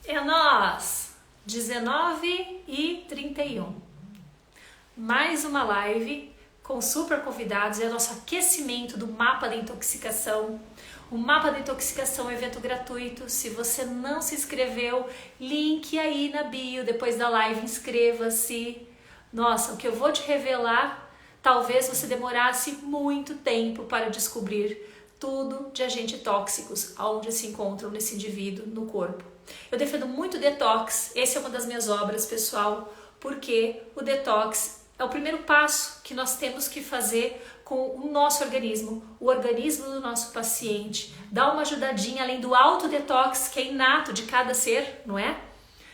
É nós, 19h31. Mais uma live com super convidados. É o nosso aquecimento do Mapa da Intoxicação. O Mapa da Intoxicação é um evento gratuito. Se você não se inscreveu, link aí na bio. Depois da live, inscreva-se. Nossa, o que eu vou te revelar, talvez você demorasse muito tempo para descobrir tudo de agentes tóxicos, aonde se encontram nesse indivíduo no corpo. Eu defendo muito detox, essa é uma das minhas obras, pessoal, porque o detox é o primeiro passo que nós temos que fazer com o nosso organismo, o organismo do nosso paciente. Dá uma ajudadinha além do autodetox, que é inato de cada ser, não é?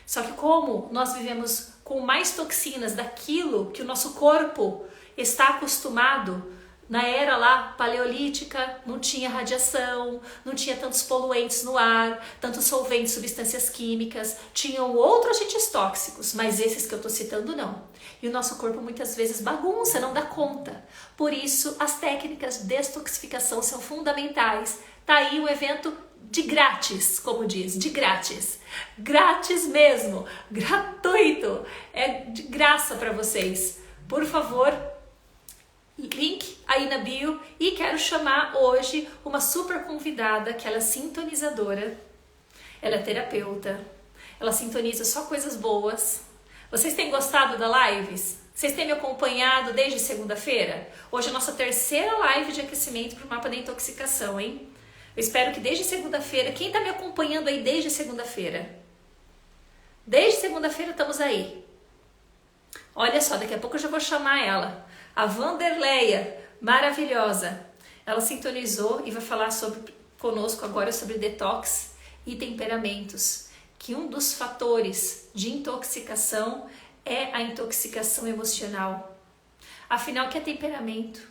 Só que como nós vivemos com mais toxinas daquilo que o nosso corpo está acostumado, na era lá paleolítica não tinha radiação, não tinha tantos poluentes no ar, tantos solventes, substâncias químicas, tinham outros agentes tóxicos, mas esses que eu estou citando não. E o nosso corpo muitas vezes bagunça, não dá conta. Por isso as técnicas de detoxificação são fundamentais. Tá aí um evento de grátis, como diz, de grátis. Grátis mesmo, gratuito, é de graça para vocês. Por favor, link aí na bio. E quero chamar hoje uma super convidada, que ela é sintonizadora, ela é terapeuta, ela sintoniza só coisas boas. Vocês têm gostado da lives? Vocês têm me acompanhado desde segunda-feira? Hoje é a nossa terceira live de aquecimento para o Mapa da Intoxicação, hein? Eu espero que desde segunda-feira, quem está me acompanhando aí desde segunda-feira? Desde segunda-feira estamos aí. Olha só, daqui a pouco eu já vou chamar ela. A Vanderleia, maravilhosa. Ela sintonizou e vai falar conosco agora sobre detox e temperamentos. Que um dos fatores de intoxicação é a intoxicação emocional. Afinal, o que é temperamento?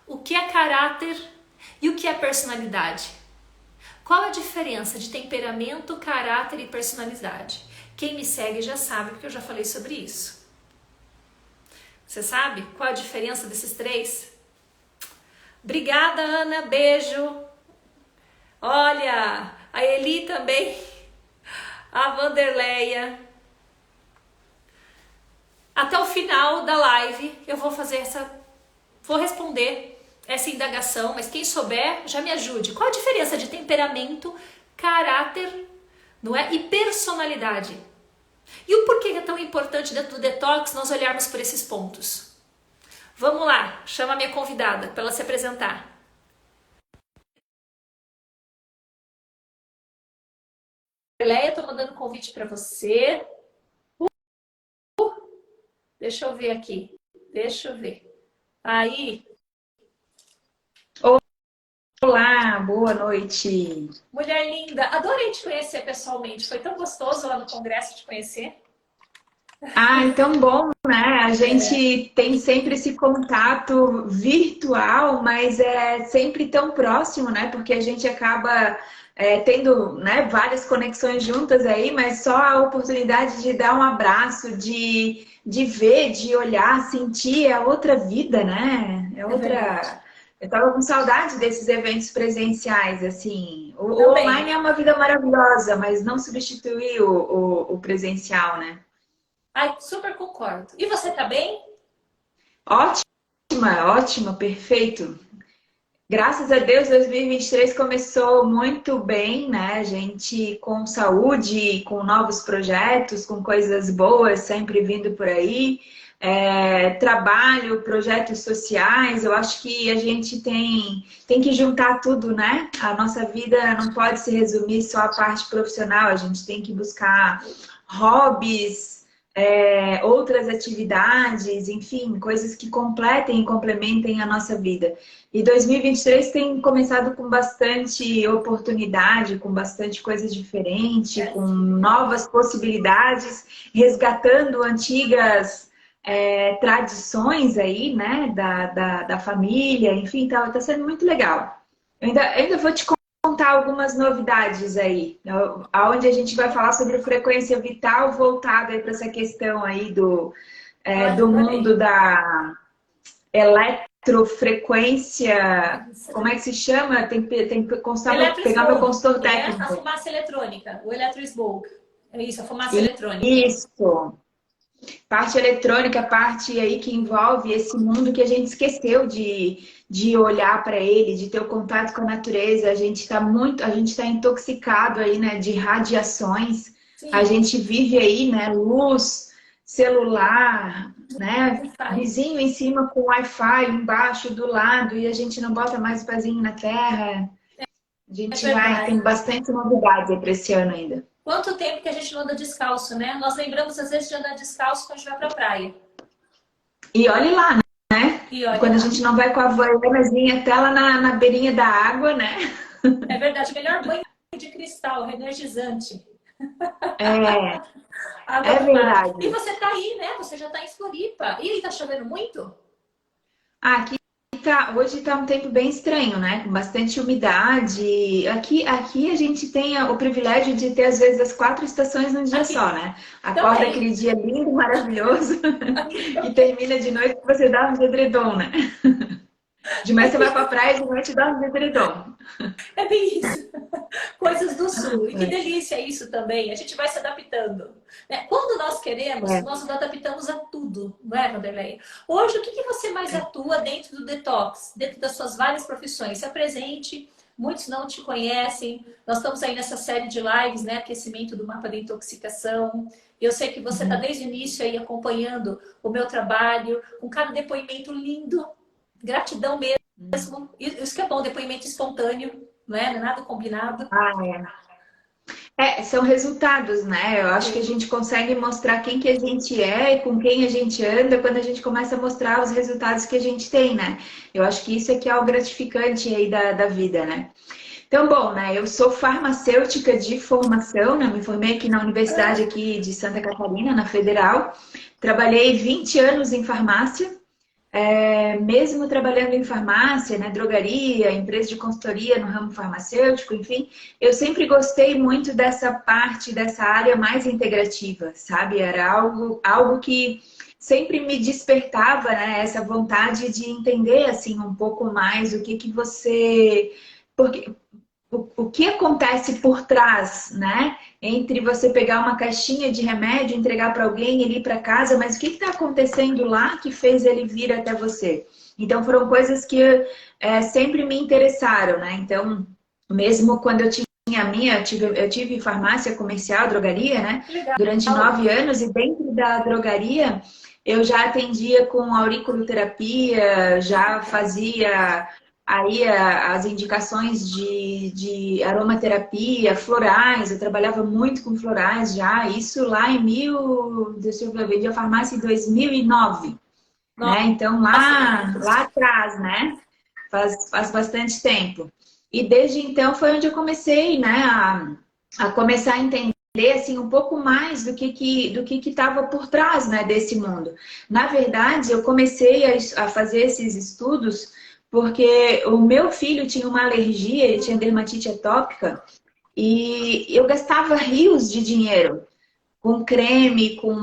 O que é caráter e o que é personalidade? Qual a diferença de temperamento, caráter e personalidade? Quem me segue já sabe, porque eu já falei sobre isso. Você sabe qual a diferença desses três? Obrigada, Ana. Beijo. Olha, a Eli também. A Vanderleia. Até o final da live eu vou responder essa indagação, mas quem souber já me ajude. Qual a diferença de temperamento, caráter, não é? E personalidade? E o porquê é tão importante dentro do detox nós olharmos por esses pontos? Vamos lá, chama a minha convidada para ela se apresentar. Leia, estou mandando convite para você. Deixa eu ver aqui. Deixa eu ver. Aí. Olá, boa noite. Mulher linda, adorei te conhecer pessoalmente. Foi tão gostoso lá no congresso te conhecer. Ah, tão bom, né? A gente tem sempre esse contato virtual, mas é sempre tão próximo, né? Porque a gente acaba tendo, né, várias conexões juntas aí, mas só a oportunidade de dar um abraço, de ver, de olhar, sentir é outra vida, né? É outra. Eu tava com saudade desses eventos presenciais, assim. O online Também. é uma vida maravilhosa, mas não substitui o presencial, né? Ai, super concordo. E você tá bem? Ótima, ótima, perfeito. Graças a Deus, 2023 começou muito bem, né? A gente com saúde, com novos projetos, com coisas boas sempre vindo por aí. Trabalho, projetos sociais, eu acho que a gente tem que juntar tudo, né? A nossa vida não pode se resumir só à parte profissional, a gente tem que buscar hobbies, outras atividades, enfim, coisas que completem e complementem a nossa vida. E 2023 tem começado com bastante oportunidade, com bastante coisa diferente, com novas possibilidades, resgatando antigas tradições aí, né, da família, enfim, tá sendo muito legal. Eu ainda vou te contar algumas novidades aí, onde a gente vai falar sobre frequência vital voltada para essa questão aí do Ai, mundo adorei. da eletrofrequência, como é que se chama? Tem que constar, pegar meu Electrosmoke, consultor né? A técnico. fumaça eletrônica, o electrosmoke. É isso, a fumaça eletrônica. Isso. Parte eletrônica, parte aí que envolve esse mundo que a gente esqueceu de olhar para ele, de ter o contato com a natureza. A gente está intoxicado aí, né, de radiações. A Sim, gente vive aí, né, luz, celular, né, Wi-Fi. vizinho em cima com Wi-Fi embaixo, do lado, e a gente não bota mais o pezinho na terra. A É gente tem verdade. bastante novidades para esse ano ainda. Quanto tempo que a gente não anda descalço, né? Nós lembramos às vezes de andar descalço quando a gente vai pra praia. E olhe lá, né? E olha Quando a lá. gente não vai com a havaianazinha até lá na beirinha da água, né? É verdade, melhor banho de cristal, energizante. É, Água é do mar. E verdade. você tá aí, né? Você já tá em Floripa. E aí, tá chovendo muito? Aqui hoje tá um tempo bem estranho, né? Com bastante umidade. Aqui a gente tem o privilégio de ter, às vezes, as 4 estações num dia Aqui só, né? Acorda também. aquele dia lindo, maravilhoso, Aqui e também. termina de noite que você dá um edredom, né? De manhã você vai pra praia e de noite dá um edredom. É bem isso. Coisas do sul. E que delícia isso também. A gente vai se adaptando. Né? Quando nós queremos, É. nós nos adaptamos a tudo, não é, Vanderlei? Hoje, o que que você mais atua dentro do detox? Dentro das suas várias profissões? Se apresente. Muitos não te conhecem. Nós estamos aí nessa série de lives, né? Aquecimento do mapa da intoxicação. Eu sei que você está desde o início aí acompanhando o meu trabalho, com cada depoimento lindo. Gratidão mesmo. Isso que é bom, depoimento espontâneo, não é nada combinado. Ah, são resultados, né? Eu acho que a gente consegue mostrar quem que a gente é e com quem a gente anda quando a gente começa a mostrar os resultados que a gente tem, né? Eu acho que isso é que é o gratificante aí da vida, né? Então, bom, né? Eu sou farmacêutica de formação, né? Me formei aqui na Universidade aqui de Santa Catarina, na Federal. Trabalhei 20 anos em farmácia. Mesmo trabalhando em farmácia, né, drogaria, empresa de consultoria no ramo farmacêutico, enfim, eu sempre gostei muito dessa parte, dessa área mais integrativa, sabe? Era algo que sempre me despertava, né, essa vontade de entender, assim, um pouco mais o que que você... Porque, o que acontece por trás, né? Entre você pegar uma caixinha de remédio, entregar para alguém, ele ir para casa, mas o que está acontecendo lá que fez ele vir até você? Então foram coisas que sempre me interessaram, né? Então, mesmo quando eu tinha a minha, eu tive farmácia comercial, drogaria, né? Legal. Durante 9 anos, e dentro da drogaria eu já atendia com auriculoterapia, já fazia aí as indicações de aromaterapia, florais, eu trabalhava muito com florais já, isso lá deixa eu ver, eu vendi a farmácia em 2009, né? Então Nossa, lá atrás, né? Faz bastante tempo. E desde então foi onde eu comecei, né, a começar a entender assim um pouco mais do que estava por trás, né, desse mundo. Na verdade, eu comecei a fazer esses estudos porque o meu filho tinha uma alergia, ele tinha dermatite atópica, e eu gastava rios de dinheiro com creme, com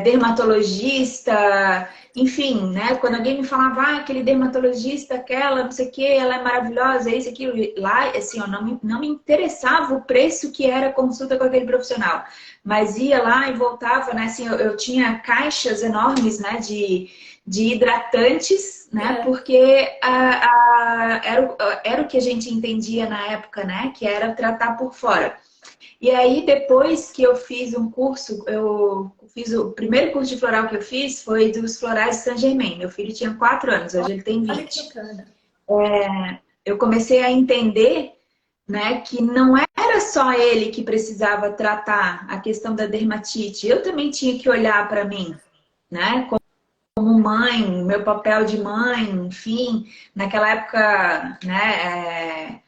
dermatologista, enfim, né? Quando alguém me falava, aquele dermatologista, aquela, não sei o que, ela é maravilhosa, isso, aquilo, lá, assim, ó, não me interessava o preço que era a consulta com aquele profissional, mas ia lá e voltava, né? Assim, eu tinha caixas enormes, né, de hidratantes, né? é. Porque era o que a gente entendia na época, né? Que era tratar por fora. E aí, depois que eu fiz um curso, eu fiz o primeiro curso de floral que eu fiz foi dos florais de Saint-Germain. Meu filho tinha 4 anos, hoje ele tem Olha que 20. bacana. Eu comecei a entender, né, que não era só ele que precisava tratar a questão da dermatite. Eu também tinha que olhar para mim, né, como mãe, meu papel de mãe, enfim, naquela época, né,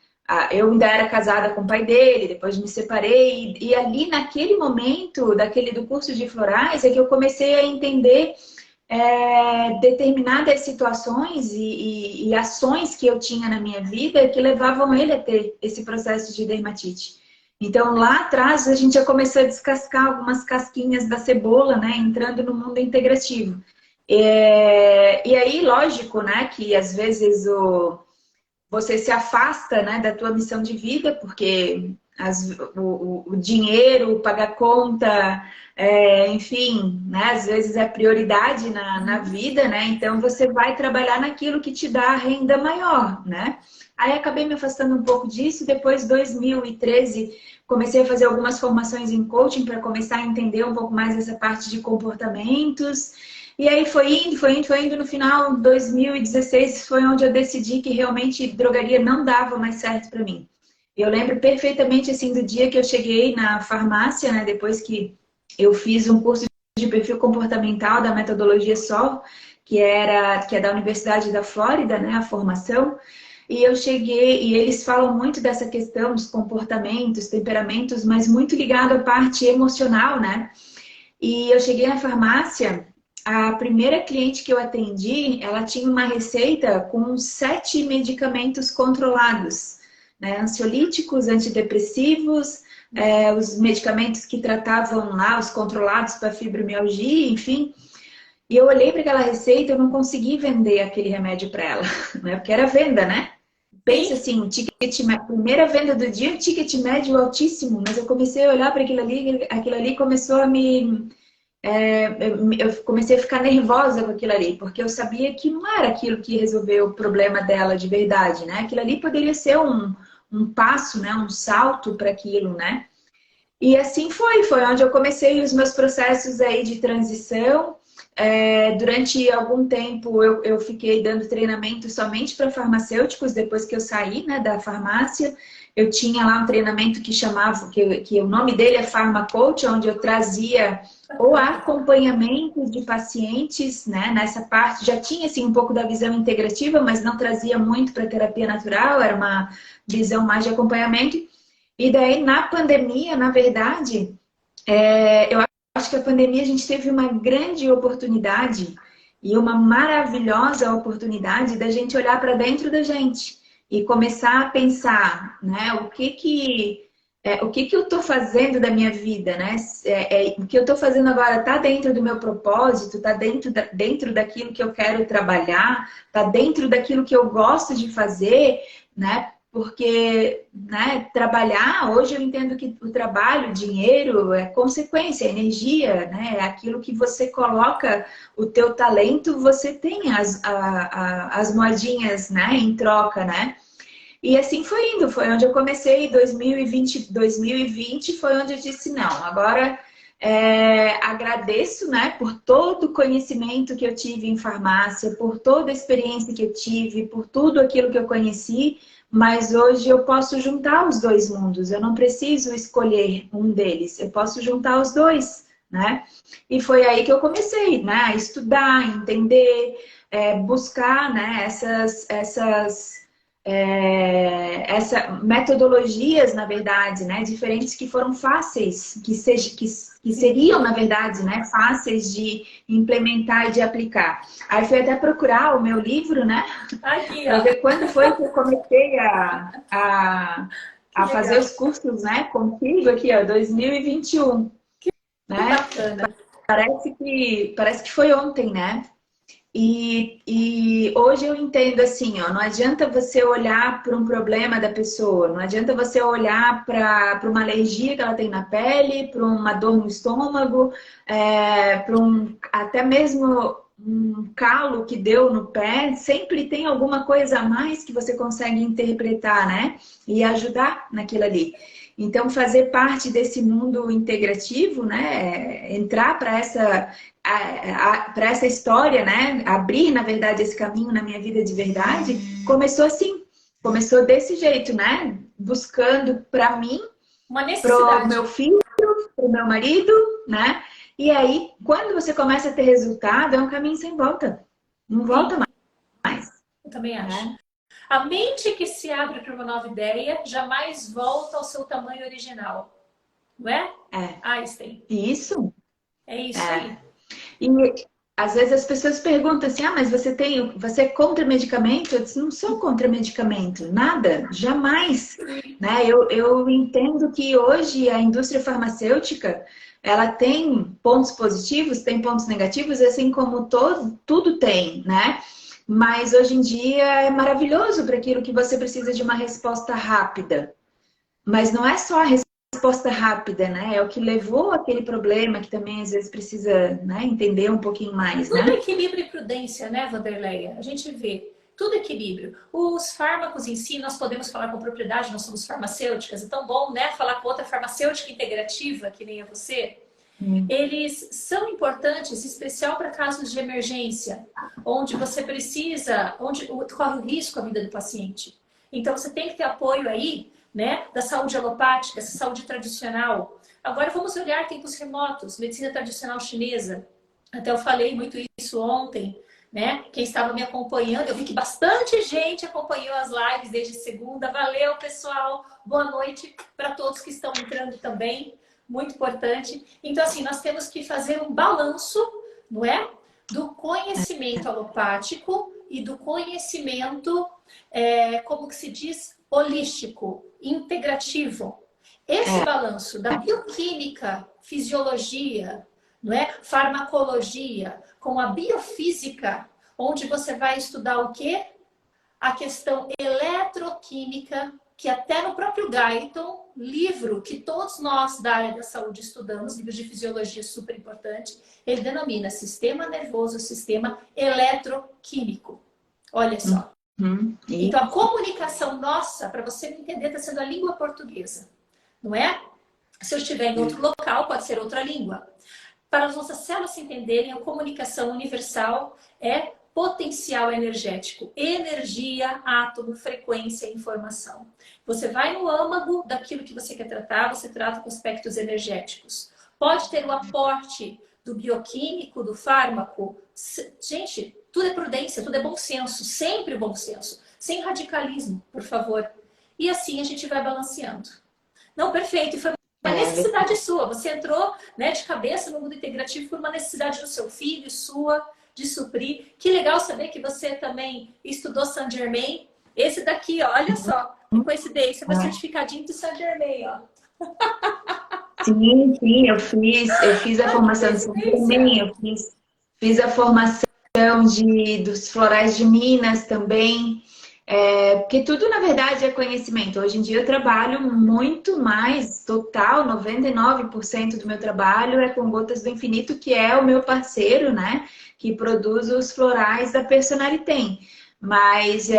eu ainda era casada com o pai dele, depois me separei, e ali naquele momento, do curso de florais, é que eu comecei a entender determinadas situações e ações que eu tinha na minha vida que levavam ele a ter esse processo de dermatite. Então, lá atrás, a gente já começou a descascar algumas casquinhas da cebola, né, entrando no mundo integrativo. E aí, lógico, né, que às vezes você se afasta, né, da tua missão de vida, porque o dinheiro, pagar conta, enfim, né, às vezes é prioridade na vida, né? Então você vai trabalhar naquilo que te dá renda maior, né? Aí acabei me afastando um pouco disso, depois 2013 comecei a fazer algumas formações em coaching para começar a entender um pouco mais essa parte de comportamentos. E aí foi indo, foi indo, foi indo. No final, 2016 foi onde eu decidi que realmente drogaria não dava mais certo para mim. Eu lembro perfeitamente assim do dia que eu cheguei na farmácia, né, depois que eu fiz um curso de perfil comportamental da metodologia SOL, que é da Universidade da Flórida, né, a formação. E eu cheguei, e eles falam muito dessa questão dos comportamentos, temperamentos, mas muito ligado à parte emocional, né? E eu cheguei na farmácia, a primeira cliente que eu atendi, ela tinha uma receita com 7 medicamentos controlados, né? Ansiolíticos, antidepressivos, os medicamentos que tratavam lá, os controlados para fibromialgia, enfim. E eu olhei para aquela receita, eu não consegui vender aquele remédio para ela, né? Porque era venda, né? Pensa Sim. assim, primeira venda do dia, um ticket médio altíssimo, mas eu comecei a olhar para aquilo ali começou a me eu comecei a ficar nervosa com aquilo ali, porque eu sabia que não era aquilo que resolveu o problema dela de verdade, né? Aquilo ali poderia ser um passo, né? Um salto para aquilo, né? E assim foi onde eu comecei os meus processos aí de transição. Durante algum tempo eu fiquei dando treinamento somente para farmacêuticos, depois que eu saí, né, da farmácia. Eu tinha lá um treinamento que chamava, que o nome dele é Pharma Coach, onde eu trazia o acompanhamento de pacientes, né, nessa parte. Já tinha assim, um pouco da visão integrativa, mas não trazia muito para terapia natural, era uma visão mais de acompanhamento. E daí, na pandemia, na verdade, eu acho que a pandemia a gente teve uma grande oportunidade e uma maravilhosa oportunidade da gente olhar para dentro da gente e começar a pensar, né, o que que eu estou fazendo da minha vida, né? O que eu estou fazendo agora está dentro do meu propósito, está dentro daquilo que eu quero trabalhar, está dentro daquilo que eu gosto de fazer, né? Porque, né, trabalhar, hoje eu entendo que o trabalho, o dinheiro é consequência, é energia, né? É aquilo que você coloca o teu talento, você tem as moedinhas, né, em troca, né? E assim foi indo, foi onde eu comecei em 2020 foi onde eu disse, não, agora agradeço, né, por todo o conhecimento que eu tive em farmácia, por toda a experiência que eu tive, por tudo aquilo que eu conheci, mas hoje eu posso juntar os dois mundos, eu não preciso escolher um deles, eu posso juntar os dois, né? E foi aí que eu comecei, né, a estudar, entender, buscar, né, metodologias, na verdade, né, diferentes que foram fáceis, que seriam, na verdade, né, fáceis de implementar e de aplicar. Aí fui até procurar o meu livro, né, Aqui, para ó. ver quando foi que eu comecei Que a fazer legal. os cursos, né, contigo aqui, ó, 2021, Que né? bacana. Parece que foi ontem, né? E hoje eu entendo assim, ó, não adianta você olhar para um problema da pessoa, não adianta você olhar para uma alergia que ela tem na pele, para uma dor no estômago, para até mesmo um calo que deu no pé, sempre tem alguma coisa a mais que você consegue interpretar, né? E ajudar naquilo ali. Então, fazer parte desse mundo integrativo, né? Entrar para essa história, né? Abrir, na verdade, esse caminho na minha vida de verdade, começou assim. Começou desse jeito, né? Buscando para mim, Uma pro meu necessidade. filho, pro meu marido, né? E aí, quando você começa a ter resultado, é um caminho sem volta. Não volta Sim, mais, eu também acho. né? A mente que se abre para uma nova ideia jamais volta ao seu tamanho original. Não é? É, Einstein. isso. É isso É. aí. às vezes as pessoas perguntam assim, ah, mas você é contra medicamento? Eu disse, não sou contra medicamento, nada, jamais. Né? Eu entendo que hoje a indústria farmacêutica, ela tem pontos positivos, tem pontos negativos, assim como tudo tem, né? Mas hoje em dia é maravilhoso para aquilo que você precisa de uma resposta rápida. Mas não é só a resposta rápida, né? É o que levou aquele problema que também às vezes precisa, né, entender um pouquinho mais, Tudo é né? equilíbrio e prudência, né, Vanderleia? A gente vê tudo é equilíbrio. Os fármacos em si, nós podemos falar com propriedade, nós somos farmacêuticas, é tão bom, né, falar com outra farmacêutica integrativa, que nem é você. Eles são importantes, em especial para casos de emergência, onde você precisa, onde corre o risco a vida do paciente. Então, você tem que ter apoio aí, né, da saúde alopática, essa saúde tradicional. Agora, vamos olhar tempos remotos, medicina tradicional chinesa. Até eu falei muito isso ontem, né? Quem estava me acompanhando, eu vi que bastante gente acompanhou as lives desde segunda. Valeu, pessoal. Boa noite para todos que estão entrando também. Muito importante. Então, assim, nós temos que fazer um balanço, não é? Do conhecimento alopático e do conhecimento, como que se diz, holístico, integrativo. Esse balanço da bioquímica, fisiologia, não é? Farmacologia, com a biofísica, onde você vai estudar o quê? A questão eletroquímica, que até no próprio Guyton, livro que todos nós da área da saúde estudamos, livros de fisiologia super importante, ele denomina sistema nervoso, sistema eletroquímico. Olha só. Então, a comunicação nossa, para você me entender, está sendo a língua portuguesa, não é? Se eu estiver em outro local, pode ser outra língua. Para as nossas células se entenderem, a comunicação universal é potencial energético. Energia, átomo, frequência e informação. Você vai no âmago daquilo que você quer tratar, você trata com aspectos energéticos. Pode ter o aporte do bioquímico, do fármaco. Gente, tudo é prudência, tudo é bom senso, sempre bom senso. Sem radicalismo, por favor. E assim a gente vai balanceando. Não, perfeito. E foi uma necessidade sua. Você entrou, né, de cabeça no mundo integrativo por uma necessidade do seu filho, sua, de suprir. Que legal saber que você também estudou Saint Germain. Esse daqui, ó, olha só, que coincidência, meu certificadinho do Saint Germain, ó. Sim, eu fiz a formação de Saint Germain, fiz a formação dos florais de Minas também. Porque tudo, na verdade, é conhecimento. Hoje em dia eu trabalho muito mais, total, 99% do meu trabalho é com Gotas do Infinito, que é o meu parceiro, né? Que produz os florais da Personalitem. Mas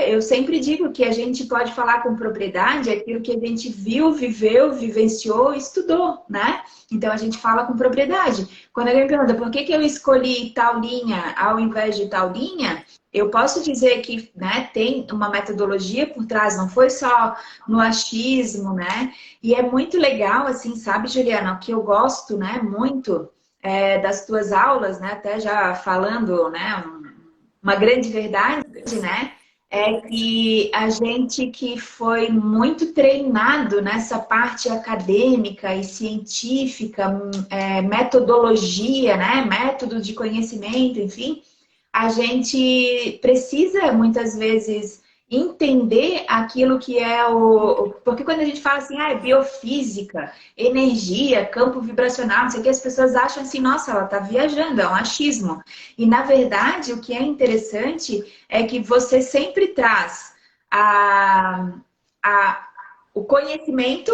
eu sempre digo que a gente pode falar com propriedade aquilo que a gente viu, viveu, vivenciou, estudou, né? Então a gente fala com propriedade. Quando alguém me pergunta por que eu escolhi tal linha ao invés de tal linha, eu posso dizer que, né, tem uma metodologia por trás, não foi só no achismo, né? E é muito legal, assim, sabe, Juliana, o que eu gosto, né, muito das tuas aulas, né, até já falando, né, uma grande verdade, né, é que a gente que foi muito treinado nessa parte acadêmica e científica, metodologia, né, método de conhecimento, enfim, a gente precisa muitas vezes entender aquilo que é Porque quando a gente fala assim, biofísica, energia, campo vibracional, não sei o que, as pessoas acham assim, nossa, ela está viajando, é um achismo. E na verdade, o que é interessante é que você sempre traz o conhecimento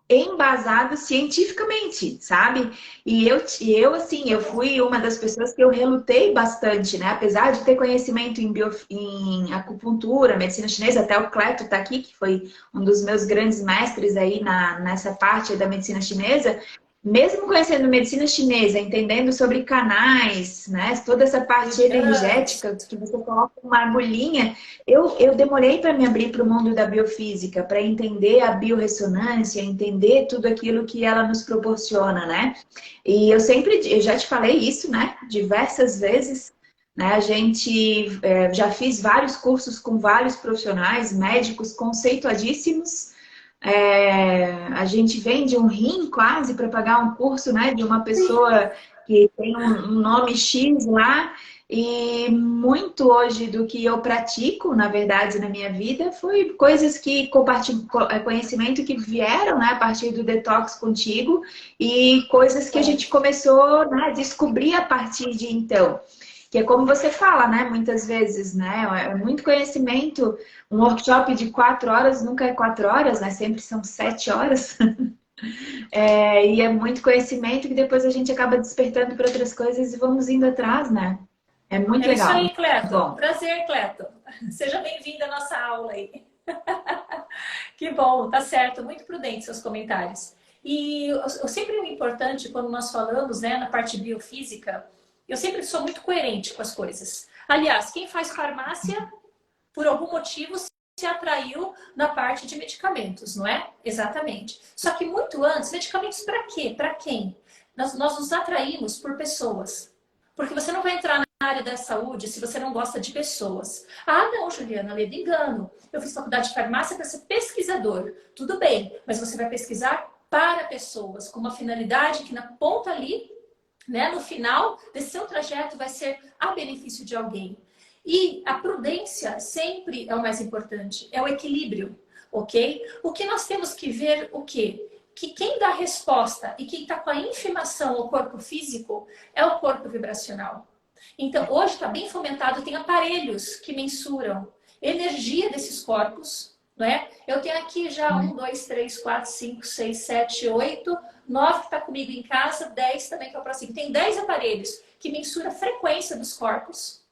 embasado cientificamente, sabe? E eu assim, eu fui uma das pessoas que eu relutei bastante, né? Apesar de ter conhecimento em acupuntura, medicina chinesa, até o Cleto tá aqui, que foi um dos meus grandes mestres aí nessa parte da medicina chinesa. Mesmo conhecendo medicina chinesa, entendendo sobre canais, né? Toda essa parte energética que você coloca uma agulhinha, eu demorei para me abrir para o mundo da biofísica, para entender a biorressonância, entender tudo aquilo que ela nos proporciona, né? E eu já te falei isso, né? Diversas vezes, né? A gente já fiz vários cursos com vários profissionais, médicos conceituadíssimos. A gente vende um rim quase para pagar um curso, né, de uma pessoa que tem um nome X lá, e muito hoje do que eu pratico, na verdade, na minha vida, foi coisas que compartilho, conhecimento que vieram, né, a partir do detox contigo, e coisas que a gente começou, né, a descobrir a partir de então. Que é como você fala, né? Muitas vezes, né? É muito conhecimento. Um workshop de 4 horas nunca é 4 horas, né? Sempre são 7 horas. E é muito conhecimento que depois a gente acaba despertando para outras coisas e vamos indo atrás, né? É muito É isso legal. aí, Cleto. Bom, Prazer, Cleto. Seja bem-vindo à nossa aula aí. Que bom, tá certo. Muito prudente seus comentários. E eu sempre o importante quando nós falamos, né, na parte biofísica, eu sempre sou muito coerente com as coisas. Aliás, quem faz farmácia, por algum motivo, se atraiu na parte de medicamentos, não é? Exatamente. Só que muito antes, medicamentos para quê? Para quem? Nós nos atraímos por pessoas. Porque você não vai entrar na área da saúde se você não gosta de pessoas. Ah, não, Juliana, lhe engano. Eu fiz faculdade de farmácia para ser pesquisador. Tudo bem, mas você vai pesquisar para pessoas, com uma finalidade que na ponta ali, né, no final desse seu trajeto vai ser a benefício de alguém. E a prudência sempre é o mais importante, é o equilíbrio, ok? O que nós temos que ver, o quê? Que quem dá a resposta e quem está com a informação ao corpo físico é o corpo vibracional. Então, hoje está bem fomentado, tem aparelhos que mensuram energia desses corpos, não é? Eu tenho aqui já 1, 2, 3, 4, 5, 6, 7, 8, 9 que está comigo em casa, 10 também que é o próximo. Tem 10 aparelhos que mensuram a frequência dos corpos,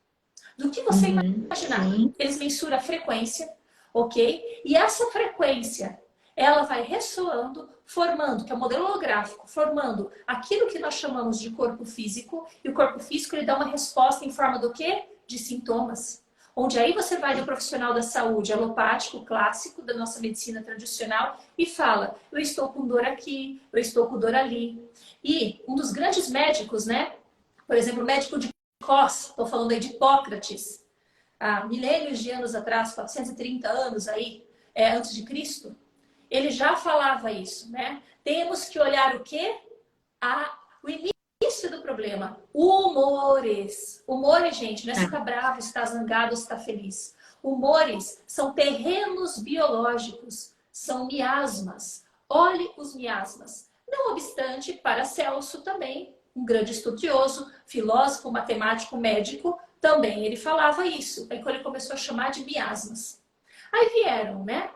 do que você imaginar. sim. Eles mensuram a frequência, ok? E essa frequência, ela vai ressoando, formando, que é o modelo holográfico, formando aquilo que nós chamamos de corpo físico. E o corpo físico, ele dá uma resposta em forma do quê? De sintomas. Onde aí você vai no profissional da saúde alopático, clássico, da nossa medicina tradicional, e fala, eu estou com dor aqui, eu estou com dor ali. E um dos grandes médicos, né? Por exemplo, o médico de Cos, estou falando aí de Hipócrates, há milênios de anos atrás, 430 anos aí, antes de Cristo, ele já falava isso, né? Temos que olhar o quê? O início do problema. Humores. Humores, gente, não é se está bravo, se está zangado, se está feliz. Humores são terrenos biológicos, são miasmas. Olhe os miasmas. Não obstante, Paracelso também, um grande estudioso, filósofo, matemático, médico, também ele falava isso. Aí quando ele começou a chamar de miasmas. Aí vieram, né?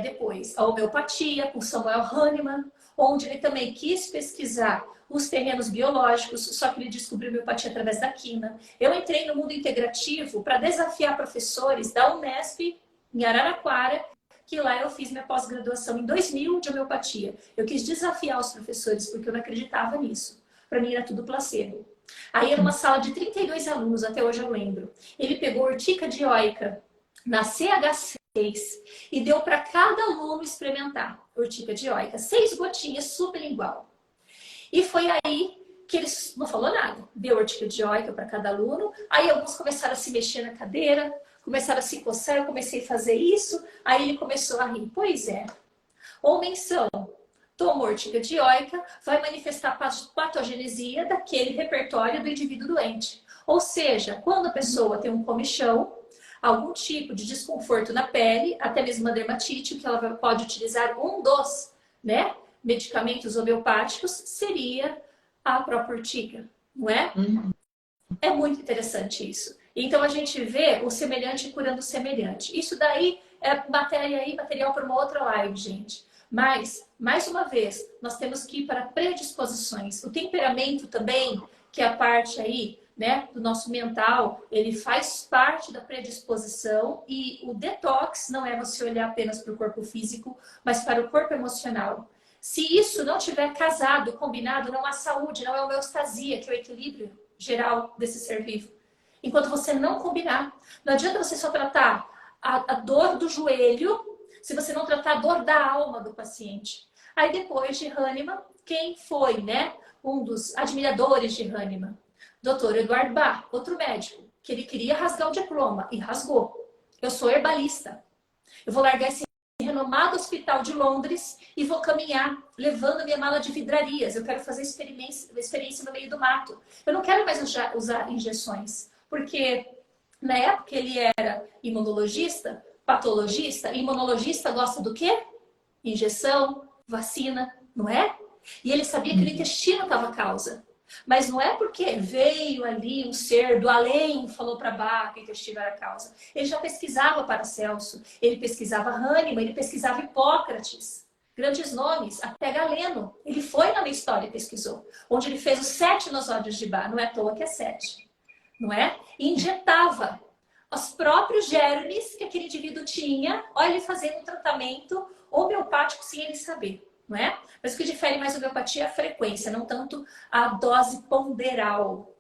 Depois, a homeopatia, com Samuel Hahnemann, onde ele também quis pesquisar os terrenos biológicos, só que ele descobriu a homeopatia através da quina. Eu entrei no mundo integrativo para desafiar professores da Unesp, em Araraquara, que lá eu fiz minha pós-graduação em 2000 de homeopatia. Eu quis desafiar os professores, porque eu não acreditava nisso. Para mim era tudo placebo. Aí era uma sala de 32 alunos, até hoje eu lembro. Ele pegou urtica dioica na CHC, e deu para cada aluno experimentar urtica dioica, 6 gotinhas sublingual. E foi aí que ele não falou nada. Deu urtica dioica para cada aluno, aí alguns começaram a se mexer na cadeira, começaram a se coçar, eu comecei a fazer isso, aí ele começou a rir. Pois é, ou menção, toma urtica dioica, vai manifestar patogenesia daquele repertório do indivíduo doente. Ou seja, quando a pessoa tem um comichão, algum tipo de desconforto na pele, até mesmo uma dermatite, que ela pode utilizar um dos, né, medicamentos homeopáticos, seria a própria urtiga, não é? É muito interessante isso. Então a gente vê o semelhante curando o semelhante. Isso daí é material para uma outra live, gente. Mas, mais uma vez, nós temos que ir para predisposições. O temperamento também, que é a parte aí, né, do nosso mental, ele faz parte da predisposição, e o detox não é você olhar apenas para o corpo físico, mas para o corpo emocional. Se isso não tiver casado, combinado, não há saúde, não é homeostasia, que é o equilíbrio geral desse ser vivo. Enquanto você não combinar, não adianta você só tratar a dor do joelho, se você não tratar a dor da alma do paciente. Aí depois de Hahnemann, quem foi, né, um dos admiradores de Hahnemann? Dr. Eduardo Bach, outro médico, que ele queria rasgar o diploma e rasgou. Eu sou herbalista. Eu vou largar esse renomado hospital de Londres e vou caminhar levando a minha mala de vidrarias. Eu quero fazer experiência no meio do mato. Eu não quero mais usar injeções, porque na época ele era imunologista, patologista. Imunologista gosta do quê? Injeção, vacina, não é? E ele sabia que o intestino estava a causa. Mas não é porque veio ali um ser do além e falou para Bach que o intestino era a causa. Ele já pesquisava Paracelso, ele pesquisava Hahnemann, ele pesquisava Hipócrates. Grandes nomes, até Galeno. Ele foi na minha história e pesquisou. Onde ele fez os 7 nosódios de Bach. Não é à toa que é 7. Não é? E injetava os próprios germes que aquele indivíduo tinha. Olha, ele fazendo um tratamento homeopático sem ele saber. Não é? Mas o que difere mais a homeopatia é a frequência, não tanto a dose ponderal.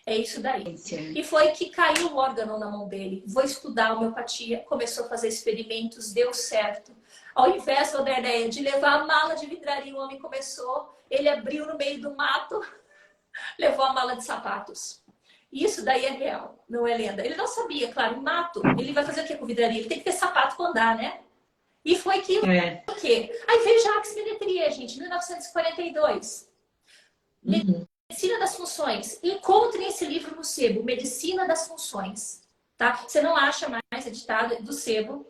É isso daí. E foi que caiu o órgão na mão dele. Vou estudar a homeopatia, começou a fazer experimentos, deu certo. Ao invés, Vanderleia, de levar a mala de vidraria, o homem começou, ele abriu no meio do mato, levou a mala de sapatos. Isso daí é real, não é lenda. Ele não sabia, claro, mato, ele vai fazer o que com vidraria? Ele tem que ter sapato para andar, né? E foi que o quê? Aí veio Jacques Menetrie, gente, 1942. Medicina das Funções. Encontrem esse livro no Sebo, Medicina das Funções. Tá? Você não acha mais editado do Sebo.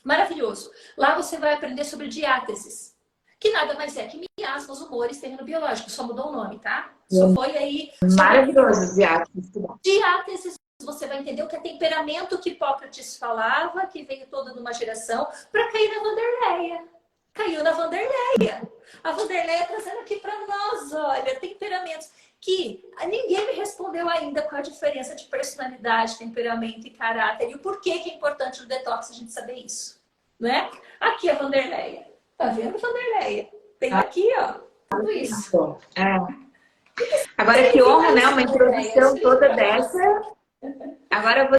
Maravilhoso. Lá você vai aprender sobre diáteses. Que nada mais é que miasmas, humores, terreno biológico. Só mudou o nome, tá? Só foi aí... Maravilhoso, diáteses. Diáteses. Você vai entender o que é temperamento que Hipócrates falava, que veio toda numa geração, para cair na Vanderleia. Caiu na Vanderleia. A Vanderleia trazendo aqui para nós, olha, temperamentos. Que ninguém me respondeu ainda qual a diferença de personalidade, temperamento e caráter. E o porquê que é importante no detox a gente saber isso. Né? Aqui a Vanderleia. Tá vendo, Vanderleia? Tem aqui, ó, tudo isso. Agora que honra, né? Uma introdução toda dessa... Agora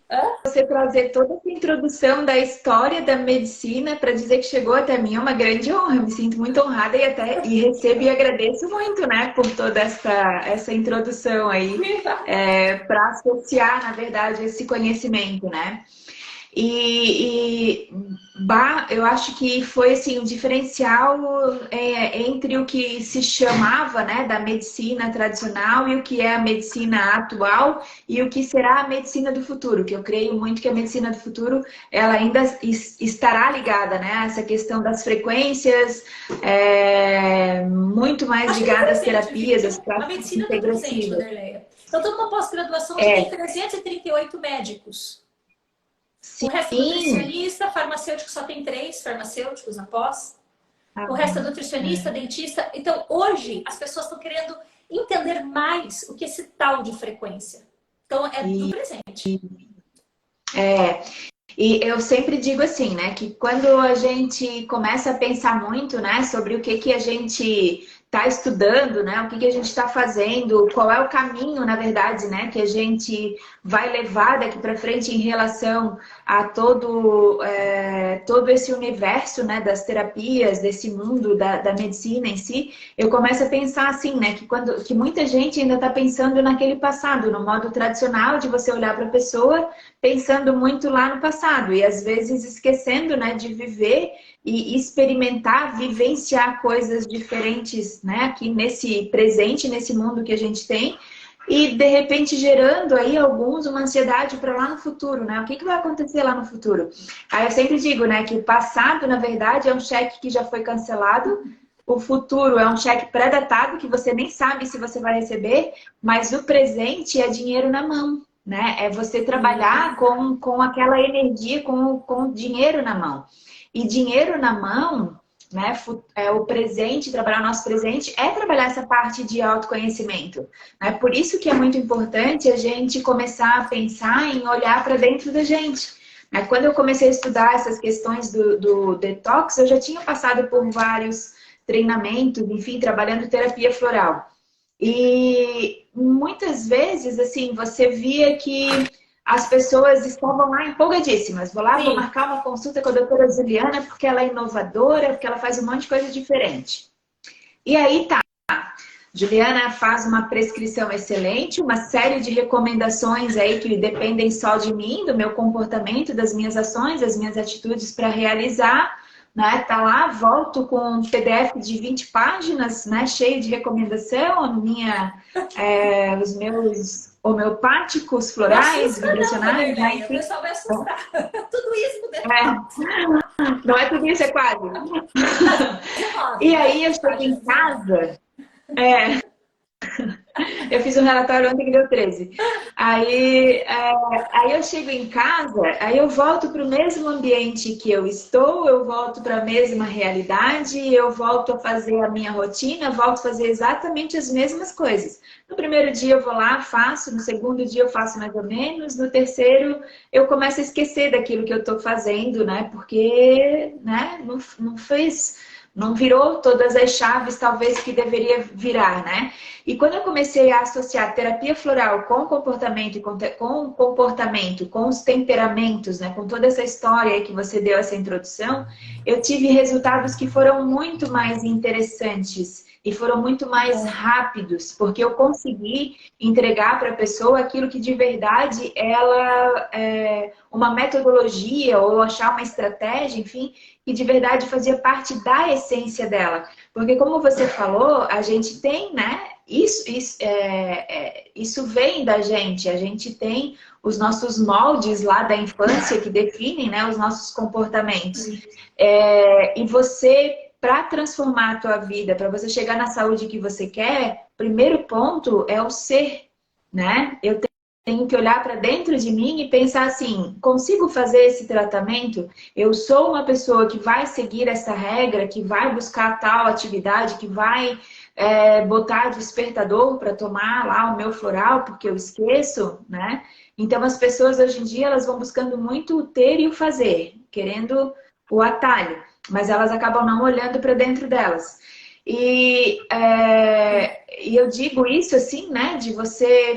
você trazer toda essa introdução da história da medicina para dizer que chegou até mim é uma grande honra. Eu me sinto muito honrada e recebo e agradeço muito, né, por toda essa introdução aí para associar, na verdade, esse conhecimento, né? Eu acho que foi assim, um diferencial entre o que se chamava, né, da medicina tradicional e o que é a medicina atual e o que será a medicina do futuro, que eu creio muito que a medicina do futuro ela ainda estará ligada, né, a essa questão das frequências, muito mais ligada às terapias, às práticas integrativas. A medicina do presente, Vanderleia. Eu estou numa pós-graduação que tem 338 médicos. Sim. O resto é nutricionista, farmacêutico só tem 3 farmacêuticos na pós. O resto é nutricionista, dentista. Então, hoje, as pessoas estão querendo entender mais o que é esse tal de frequência. Então, é do presente. E eu sempre digo assim, né, que quando a gente começa a pensar muito, né, sobre o que a gente está estudando, né, o que a gente está fazendo, qual é o caminho, na verdade, né, que a gente vai levar daqui para frente em relação a todo esse universo, né, das terapias, desse mundo da medicina em si, eu começo a pensar assim, né, que muita gente ainda está pensando naquele passado, no modo tradicional de você olhar para a pessoa pensando muito lá no passado e às vezes esquecendo, né, de viver e experimentar, vivenciar coisas diferentes, né, aqui nesse presente, nesse mundo que a gente tem, e de repente gerando aí uma ansiedade para lá no futuro, né? O que vai acontecer lá no futuro? Aí eu sempre digo, né, que o passado, na verdade, é um cheque que já foi cancelado, o futuro é um cheque pré-datado que você nem sabe se você vai receber, mas o presente é dinheiro na mão, né? É você trabalhar com aquela energia, com dinheiro na mão. E dinheiro na mão, né, o presente, trabalhar o nosso presente, é trabalhar essa parte de autoconhecimento. Né? Por isso que é muito importante a gente começar a pensar em olhar para dentro da gente. Né? Quando eu comecei a estudar essas questões do detox, eu já tinha passado por vários treinamentos, enfim, trabalhando terapia floral. E muitas vezes, assim, você via que as pessoas estavam lá empolgadíssimas. Vou lá, vou marcar uma consulta com a doutora Juliana porque ela é inovadora, porque ela faz um monte de coisa diferente. E aí tá. Juliana faz uma prescrição excelente, uma série de recomendações aí que dependem só de mim, do meu comportamento, das minhas ações, das minhas atitudes para realizar. né? Tá lá, volto com um PDF de 20 páginas, né? Cheio de recomendação, os meus homeopáticos, Não florais, assusta não, vibracionais, né? Vanderlei. O Enfim, pessoal vai assustar. Tudo isso no é, detox. não é tudo isso, é quase. Quase 19, E vai. aí eu chego Páginas em 19. casa, é, eu fiz um relatório ontem que deu 13. Aí eu chego em casa, aí eu volto para o mesmo ambiente que eu estou, eu volto para a mesma realidade, eu volto a fazer a minha rotina, volto a fazer exatamente as mesmas coisas. No primeiro dia eu vou lá, faço, no segundo dia eu faço mais ou menos, no terceiro eu começo a esquecer daquilo que eu estou fazendo, né? Porque, né, não fez, não virou todas as chaves talvez que deveria virar, né? E quando eu comecei a associar terapia floral com comportamento, com os temperamentos, né, com toda essa história aí que você deu essa introdução, eu tive resultados que foram muito mais interessantes e foram muito mais Bom, rápidos, porque eu consegui entregar para a pessoa aquilo que de verdade ela uma metodologia ou achar uma estratégia, enfim, que de verdade fazia parte da essência dela. Porque como você falou, a gente tem, né? Isso vem da gente. A gente tem os nossos moldes lá da infância que definem, né, os nossos comportamentos. E você, para transformar a tua vida, para você chegar na saúde que você quer, primeiro ponto é o ser, né? Eu tenho que olhar para dentro de mim e pensar assim: consigo fazer esse tratamento? Eu sou uma pessoa que vai seguir essa regra, que vai buscar tal atividade, que vai botar despertador para tomar lá o meu floral, porque eu esqueço, né? Então as pessoas hoje em dia elas vão buscando muito o ter e o fazer, querendo o atalho, mas elas acabam não olhando para dentro delas. E eu digo isso assim, né? De você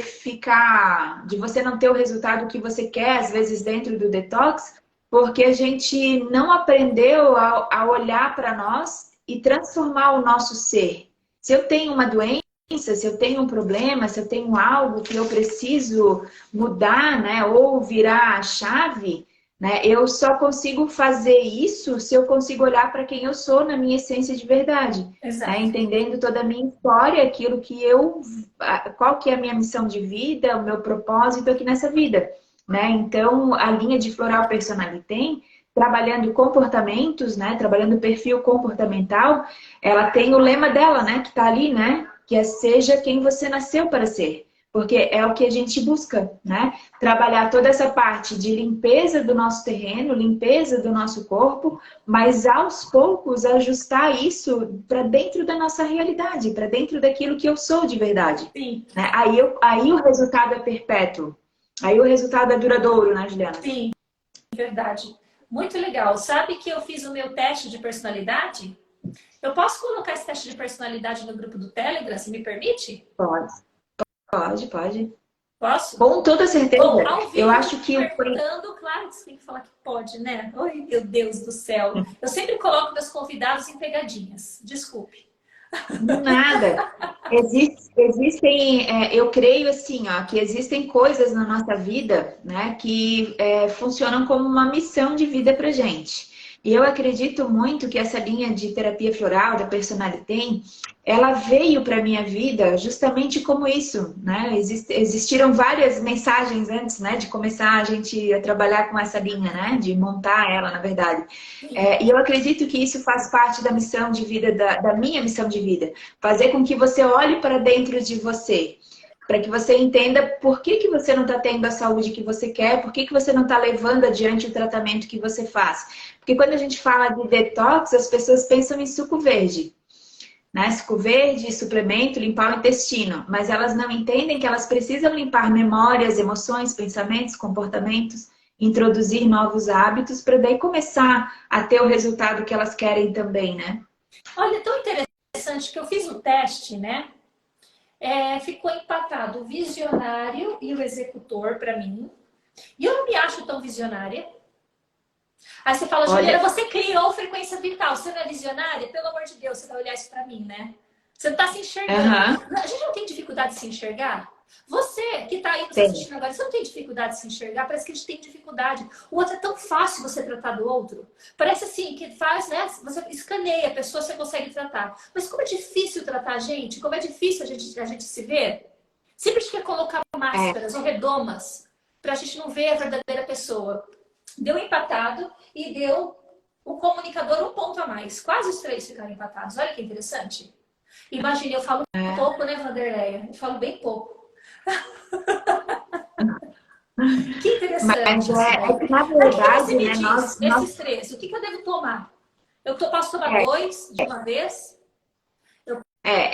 não ter o resultado que você quer, às vezes, dentro do detox, porque a gente não aprendeu a olhar para nós e transformar o nosso ser. Se eu tenho uma doença, se eu tenho um problema, se eu tenho algo que eu preciso mudar, né? Ou virar a chave, né? Eu só consigo fazer isso se eu consigo olhar para quem eu sou na minha essência de verdade, né? exato. Entendendo toda a minha história, aquilo que qual que é a minha missão de vida, o meu propósito aqui nessa vida, né? Então, a linha de Floral Personalité, trabalhando comportamentos, né? Trabalhando o perfil comportamental, ela tem o lema dela, né? Que tá ali, né? Que é seja quem você nasceu para ser. Porque é o que a gente busca, né? Trabalhar toda essa parte de limpeza do nosso terreno, limpeza do nosso corpo, mas aos poucos ajustar isso para dentro da nossa realidade, para dentro daquilo que eu sou de verdade. Sim, Né? Aí o resultado é perpétuo. Aí o resultado é duradouro, né, Juliana? sim, verdade. Muito legal. Sabe que eu fiz o meu teste de personalidade? Eu posso colocar esse teste de personalidade no grupo do Telegram, se me permite? Pode, pode. Posso? Com toda Bom, certeza. ao Eu vivo, acho que o perguntando, claro que você tem que falar que pode, né? Ai, meu Deus do céu. Eu sempre coloco meus convidados em pegadinhas. Desculpe. nada. Existem, eu creio assim, ó, que existem coisas na nossa vida, né, que funcionam como uma missão de vida pra gente. E eu acredito muito que essa linha de terapia floral da Personalité, ela veio para minha vida justamente como isso, né? Existiram várias mensagens antes, né, de começar a gente a trabalhar com essa linha, né, de montar ela, na verdade. Sim, E eu acredito que isso faz parte da missão de vida, da minha missão de vida. Fazer com que você olhe para dentro de você, para que você entenda por que você não está tendo a saúde que você quer, por que você não está levando adiante o tratamento que você faz. Porque quando a gente fala de detox, as pessoas pensam em suco verde, né? Suco verde, suplemento, limpar o intestino, mas elas não entendem que elas precisam limpar memórias, emoções, pensamentos, comportamentos, introduzir novos hábitos para daí começar a ter o resultado que elas querem também, né? olha, é tão interessante que eu fiz o teste, né? Ficou empatado o visionário e o executor para mim. E eu não me acho tão visionária. Aí você fala, Juliana, Olha, você criou frequência vital, você não é visionária? Pelo amor de Deus, você vai olhar isso para mim, né? Você não tá se enxergando. aham. A gente não tem dificuldade de se enxergar? Você que está aí nos Tem. assistindo agora, você não tem dificuldade de se enxergar? Parece que a gente tem dificuldade. O outro é tão fácil você tratar do outro. Parece assim, que faz, né? Você escaneia a pessoa, você consegue tratar. Mas como é difícil tratar a gente, como é difícil a gente se ver. Sempre a gente quer colocar É, máscaras ou redomas para a gente não ver a verdadeira pessoa. Deu empatado e deu o comunicador um ponto a mais. Quase os três ficaram empatados. Olha que interessante. Imagine, eu falo é. pouco, né, Vanderleia? Eu falo bem pouco. Que Mas interessante isso é daí. que, na Mas o que você verdade, me né, diz desses três? O que eu devo tomar? Posso tomar é, dois de uma vez? Eu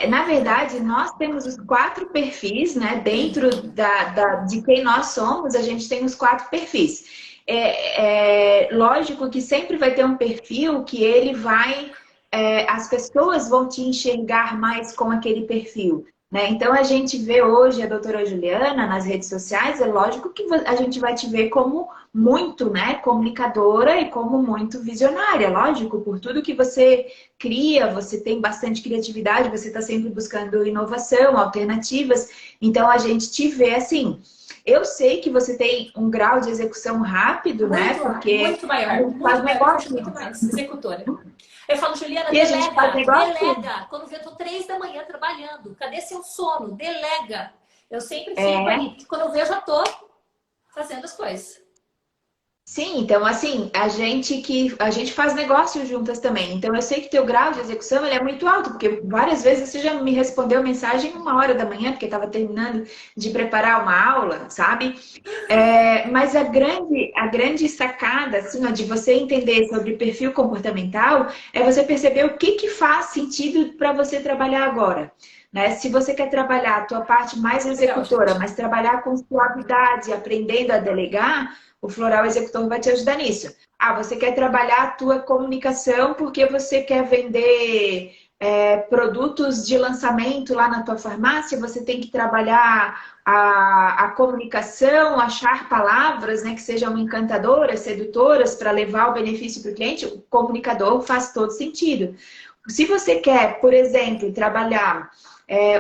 na verdade, nós temos os 4 perfis, né? tenho. Dentro de quem nós somos, a gente tem os 4 perfis. Lógico que sempre vai ter um perfil que ele vai, as pessoas vão te enxergar mais com aquele perfil, né? Então a gente vê hoje a doutora Juliana nas redes sociais, é lógico que a gente vai te ver como muito, né, comunicadora e como muito visionária, lógico, por tudo que você cria, você tem bastante criatividade, você está sempre buscando inovação, alternativas, então a gente te vê assim. Eu sei que você tem um grau de execução rápido, né? Porque a gente faz Muito maior. Eu faço negócio muito mais, executora. Eu falo, Juliana, e a gente faz delega, negócio. delega. Quando eu tô 3 da manhã trabalhando, cadê seu sono? Delega. Eu sempre fico É, ali, porque quando eu vejo, eu já tô fazendo as coisas. sim, então assim, a gente faz negócio juntas também. Então eu sei que teu grau de execução ele é muito alto, porque várias vezes você já me respondeu mensagem 1 hora da manhã, porque estava terminando de preparar uma aula, sabe? Mas a grande sacada, assim, ó, de você entender sobre perfil comportamental é você perceber o que que faz sentido para você trabalhar agora. Né? Se você quer trabalhar a tua parte mais Legal, executora, gente. mas trabalhar com suavidade, aprendendo a delegar, o floral executor vai te ajudar nisso. Ah, você quer trabalhar a tua comunicação porque você quer vender produtos de lançamento lá na tua farmácia, você tem que trabalhar a comunicação, achar palavras, né, que sejam encantadoras, sedutoras para levar o benefício para o cliente, o comunicador faz todo sentido. Se você quer, por exemplo, trabalhar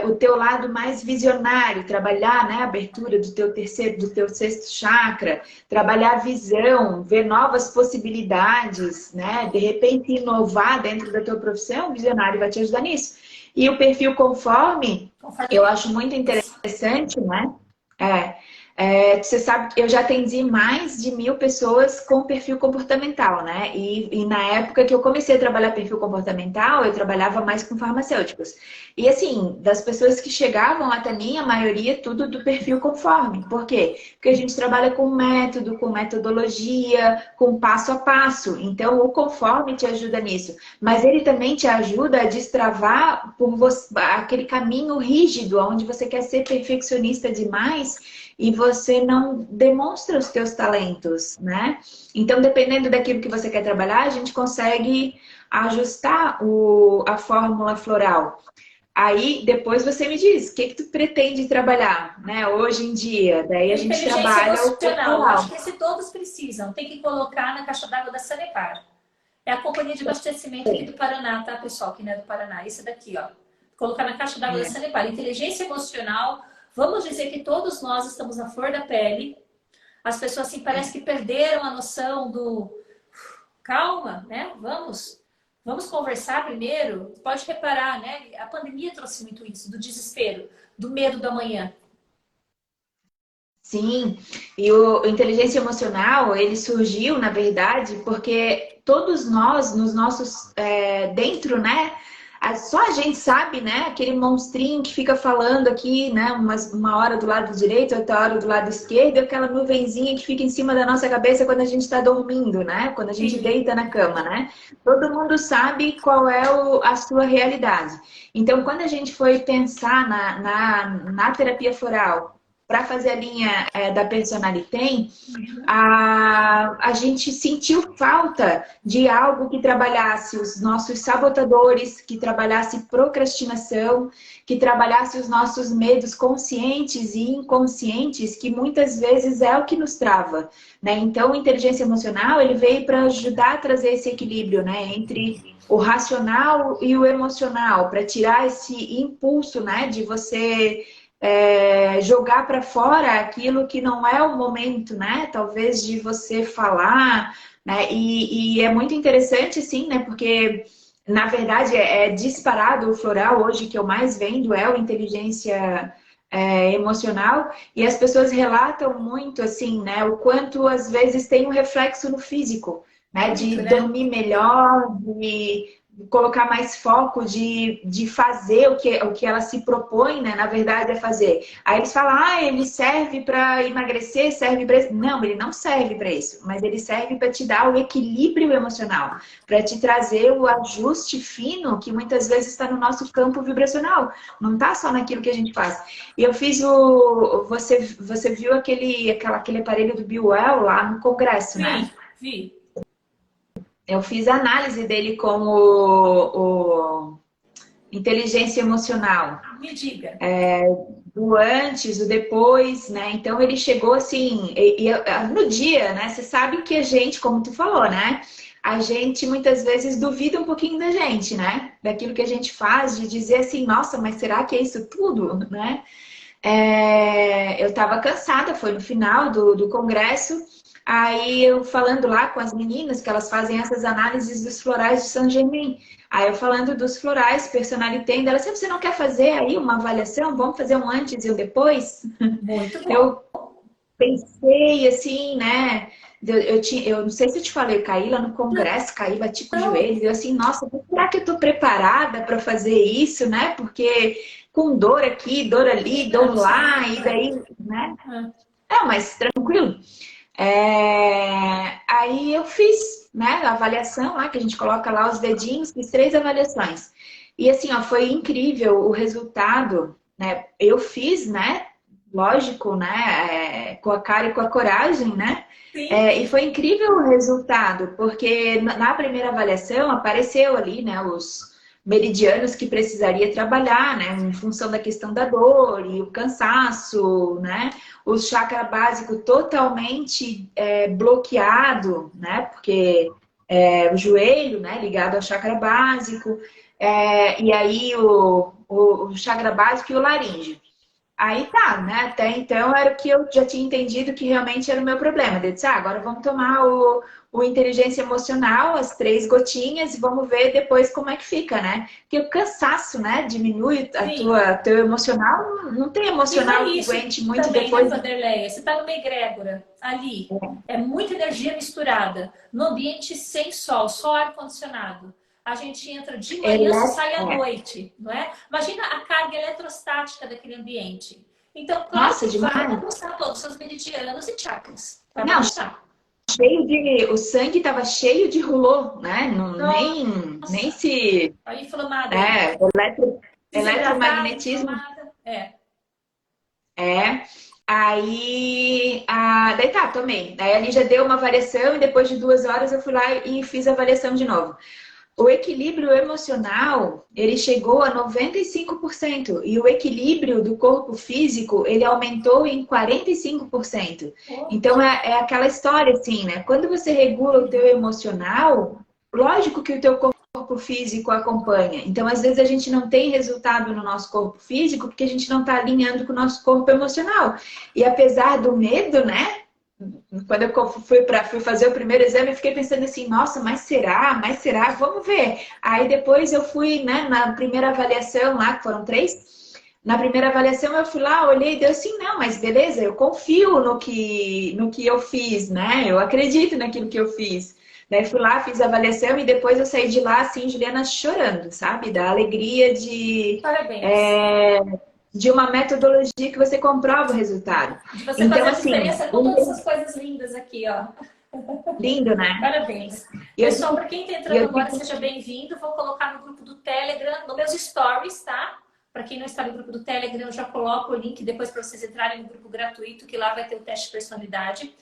o teu lado mais visionário, trabalhar, né, a abertura do teu terceiro, do teu sexto chakra, trabalhar a visão, ver novas possibilidades, né, de repente inovar dentro da tua profissão, o visionário vai te ajudar nisso. E o perfil conforme, eu acho muito interessante, né? É, você sabe que eu já atendi mais de 1.000 pessoas com perfil comportamental, né? E na época que eu comecei a trabalhar perfil comportamental, eu trabalhava mais com farmacêuticos. E assim, das pessoas que chegavam até mim, a maioria tudo do perfil conforme. Por quê? Porque a gente trabalha com método, com metodologia, com passo a passo. Então, o conforme te ajuda nisso. Mas ele também te ajuda a destravar por você, aquele caminho rígido, onde você quer ser perfeccionista demais e você não demonstra os teus talentos, né? Então, dependendo daquilo que você quer trabalhar, a gente consegue ajustar a fórmula floral. Aí, depois você me diz, o que que tu pretende trabalhar, né, hoje em dia? Daí a gente Inteligência trabalha o emocional. Eu floral. acho que esse todos precisam. Tem que colocar na caixa d'água da Sanepar. É a companhia de abastecimento aqui do Paraná, tá, pessoal? Que não é do Paraná. Esse daqui, ó. Colocar na caixa d'água da É. Sanepar. Inteligência emocional. Vamos dizer que todos nós estamos na flor da pele. As pessoas, assim, parece que perderam a noção do... Calma, né? Vamos conversar primeiro. Pode reparar, né? A pandemia trouxe muito isso, do desespero, do medo do amanhã. Sim, e o inteligência emocional, ele surgiu, na verdade, porque todos nós, nos nossos, dentro, né, só a gente sabe, né, aquele monstrinho que fica falando aqui, né, uma hora do lado direito, outra hora do lado esquerdo, e aquela nuvenzinha que fica em cima da nossa cabeça quando a gente está dormindo, né, quando a gente Sim. deita na cama, né. Todo mundo sabe qual é a sua realidade. Então, quando a gente foi pensar na terapia floral, para fazer a linha da Personalitem, a gente sentiu falta de algo que trabalhasse os nossos sabotadores, que trabalhasse procrastinação, que trabalhasse os nossos medos conscientes e inconscientes, que muitas vezes é o que nos trava, né? Então, a inteligência emocional, ele veio para ajudar a trazer esse equilíbrio, né, entre o racional e o emocional, para tirar esse impulso, né, de você jogar para fora aquilo que não é o momento, né? Talvez de você falar, né? E é muito interessante, assim, né? Porque, na verdade, é disparado o floral hoje que eu mais vendo é o inteligência emocional. E as pessoas relatam muito, assim, né? O quanto, às vezes, tem um reflexo no físico, né? Muito, De né? dormir melhor, de colocar mais foco, de fazer o que ela se propõe, né? Na verdade, é fazer. Aí eles falam, ele serve para emagrecer, serve para isso. Não, ele não serve para isso, mas ele serve para te dar o equilíbrio emocional, para te trazer o ajuste fino que muitas vezes está no nosso campo vibracional, não está só naquilo que a gente faz. E eu fiz você viu aquele aparelho do Bill Well lá no congresso, né? Vi. Eu fiz a análise dele com o inteligência emocional, Me diga. do antes, o depois, né? Então ele chegou assim, no dia, né? Você sabe que a gente, como tu falou, né? A gente muitas vezes duvida um pouquinho da gente, né? Daquilo que a gente faz, de dizer assim, nossa, mas será que é isso tudo, né? Eu estava cansada, foi no final do congresso. Aí eu falando lá com as meninas, que elas fazem essas análises dos florais de Saint Germain. Aí eu falando dos florais, personalité, elas sempre, você não quer fazer aí uma avaliação? Vamos fazer um antes e um depois? Muito bom. Eu pensei assim, né? Eu não sei se eu te falei, eu caí lá no congresso, caí, bati com o joelho, eu assim, nossa, será que eu tô preparada para fazer isso, né? Porque com dor aqui, dor ali, dor lá, e daí, né? Não, mas tranquilo. Aí eu fiz, né, a avaliação lá, que a gente coloca lá os dedinhos, fiz 3 avaliações. E assim, ó, foi incrível o resultado, né? Eu fiz, né? Lógico, né? Com a cara e com a coragem, né? Sim. E foi incrível o resultado, porque na primeira avaliação apareceu ali, né, os meridianos que precisaria trabalhar, né, em função da questão da dor e o cansaço, né, o chakra básico totalmente bloqueado, né, porque o joelho, né, ligado ao chakra básico, e aí o chakra básico e o laríngeo. Aí tá, né? Até então era o que eu já tinha entendido que realmente era o meu problema. Eu disse, agora vamos tomar o inteligência emocional, as 3 gotinhas, e vamos ver depois como é que fica, né? Porque o cansaço, né? Diminui Sim. teu emocional, não tem E emocional vai que isso aguente muito também, né, depois. Vanderleia? Você está numa egrégora ali, é muita energia misturada, no ambiente sem sol, só ar-condicionado. A gente entra de manhã, só sai à noite, não é? Imagina a carga eletrostática daquele ambiente. Então, claro Nossa, que vai demais. bagunçar todos os seus meridianos e chakras. Vai Não, bagunçar. o sangue tava cheio de rulô, né? Não, nem Nossa, se. aí inflamada aí. É, Desidratada, eletromagnetismo. inflamada. É. É. Daí tá, tomei. Daí ali já deu uma avaliação e depois de 2 horas eu fui lá e fiz a avaliação de novo. O equilíbrio emocional, ele chegou a 95% e o equilíbrio do corpo físico, ele aumentou em 45%. Então é aquela história assim, né? Quando você regula o teu emocional, lógico que o teu corpo físico acompanha. Então, às vezes a gente não tem resultado no nosso corpo físico porque a gente não está alinhando com o nosso corpo emocional. E apesar do medo, né? Quando eu fui fazer o primeiro exame, eu fiquei pensando assim, nossa, mas será? Mas será? Vamos ver. Aí depois eu fui, né, na primeira avaliação lá, que foram 3. Na primeira avaliação eu fui lá, olhei e deu assim, não, mas beleza, eu confio no que eu fiz, né? Eu acredito naquilo que eu fiz. Daí fui lá, fiz a avaliação e depois eu saí de lá, assim, Juliana, chorando, sabe? Da alegria Parabéns. de uma metodologia que você comprova o resultado. De você Então, fazer a assim, diferença com todas essas coisas lindas aqui, ó. lindo, né? Parabéns. E eu Pessoal, digo, para quem está e entrando eu agora, digo, seja bem-vindo. Vou colocar no grupo do Telegram, nos meus stories, tá? Para quem não está no grupo do Telegram, eu já coloco o link depois para vocês entrarem no grupo gratuito, que lá vai ter o teste de personalidade.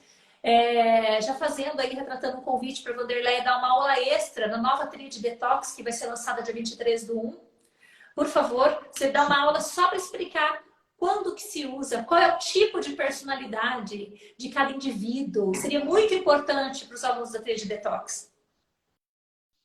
Já fazendo aí, retratando um convite para a Vanderleia dar uma aula extra na nova trilha de detox, que vai ser lançada dia 23/1. Por favor, você dá uma aula só para explicar quando que se usa, qual é o tipo de personalidade de cada indivíduo. Seria muito importante para os alunos da trilha de detox.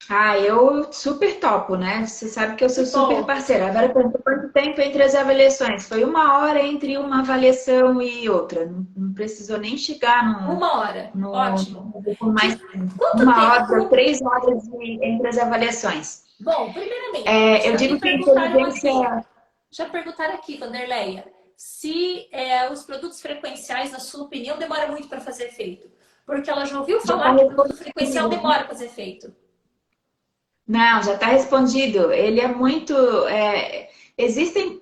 Ah, eu super topo, né? Você sabe que eu Que sou super bom. parceira. Agora, pergunta quanto tempo entre as avaliações? Foi 1 hora entre uma avaliação e outra. Não precisou nem chegar 1 hora. Ótimo. por mais De tempo. quanto Uma tempo? hora, 3 horas entre as avaliações. Bom, primeiramente, É, eu já me digo que a perguntaram aqui. inteligência Já perguntaram aqui, Vanderleia, se os produtos frequenciais, na sua opinião, demora muito para fazer efeito. Porque ela já ouviu já está falar que produto frequencial respondida. demora para fazer efeito. Não, já está respondido. Ele é muito. Existem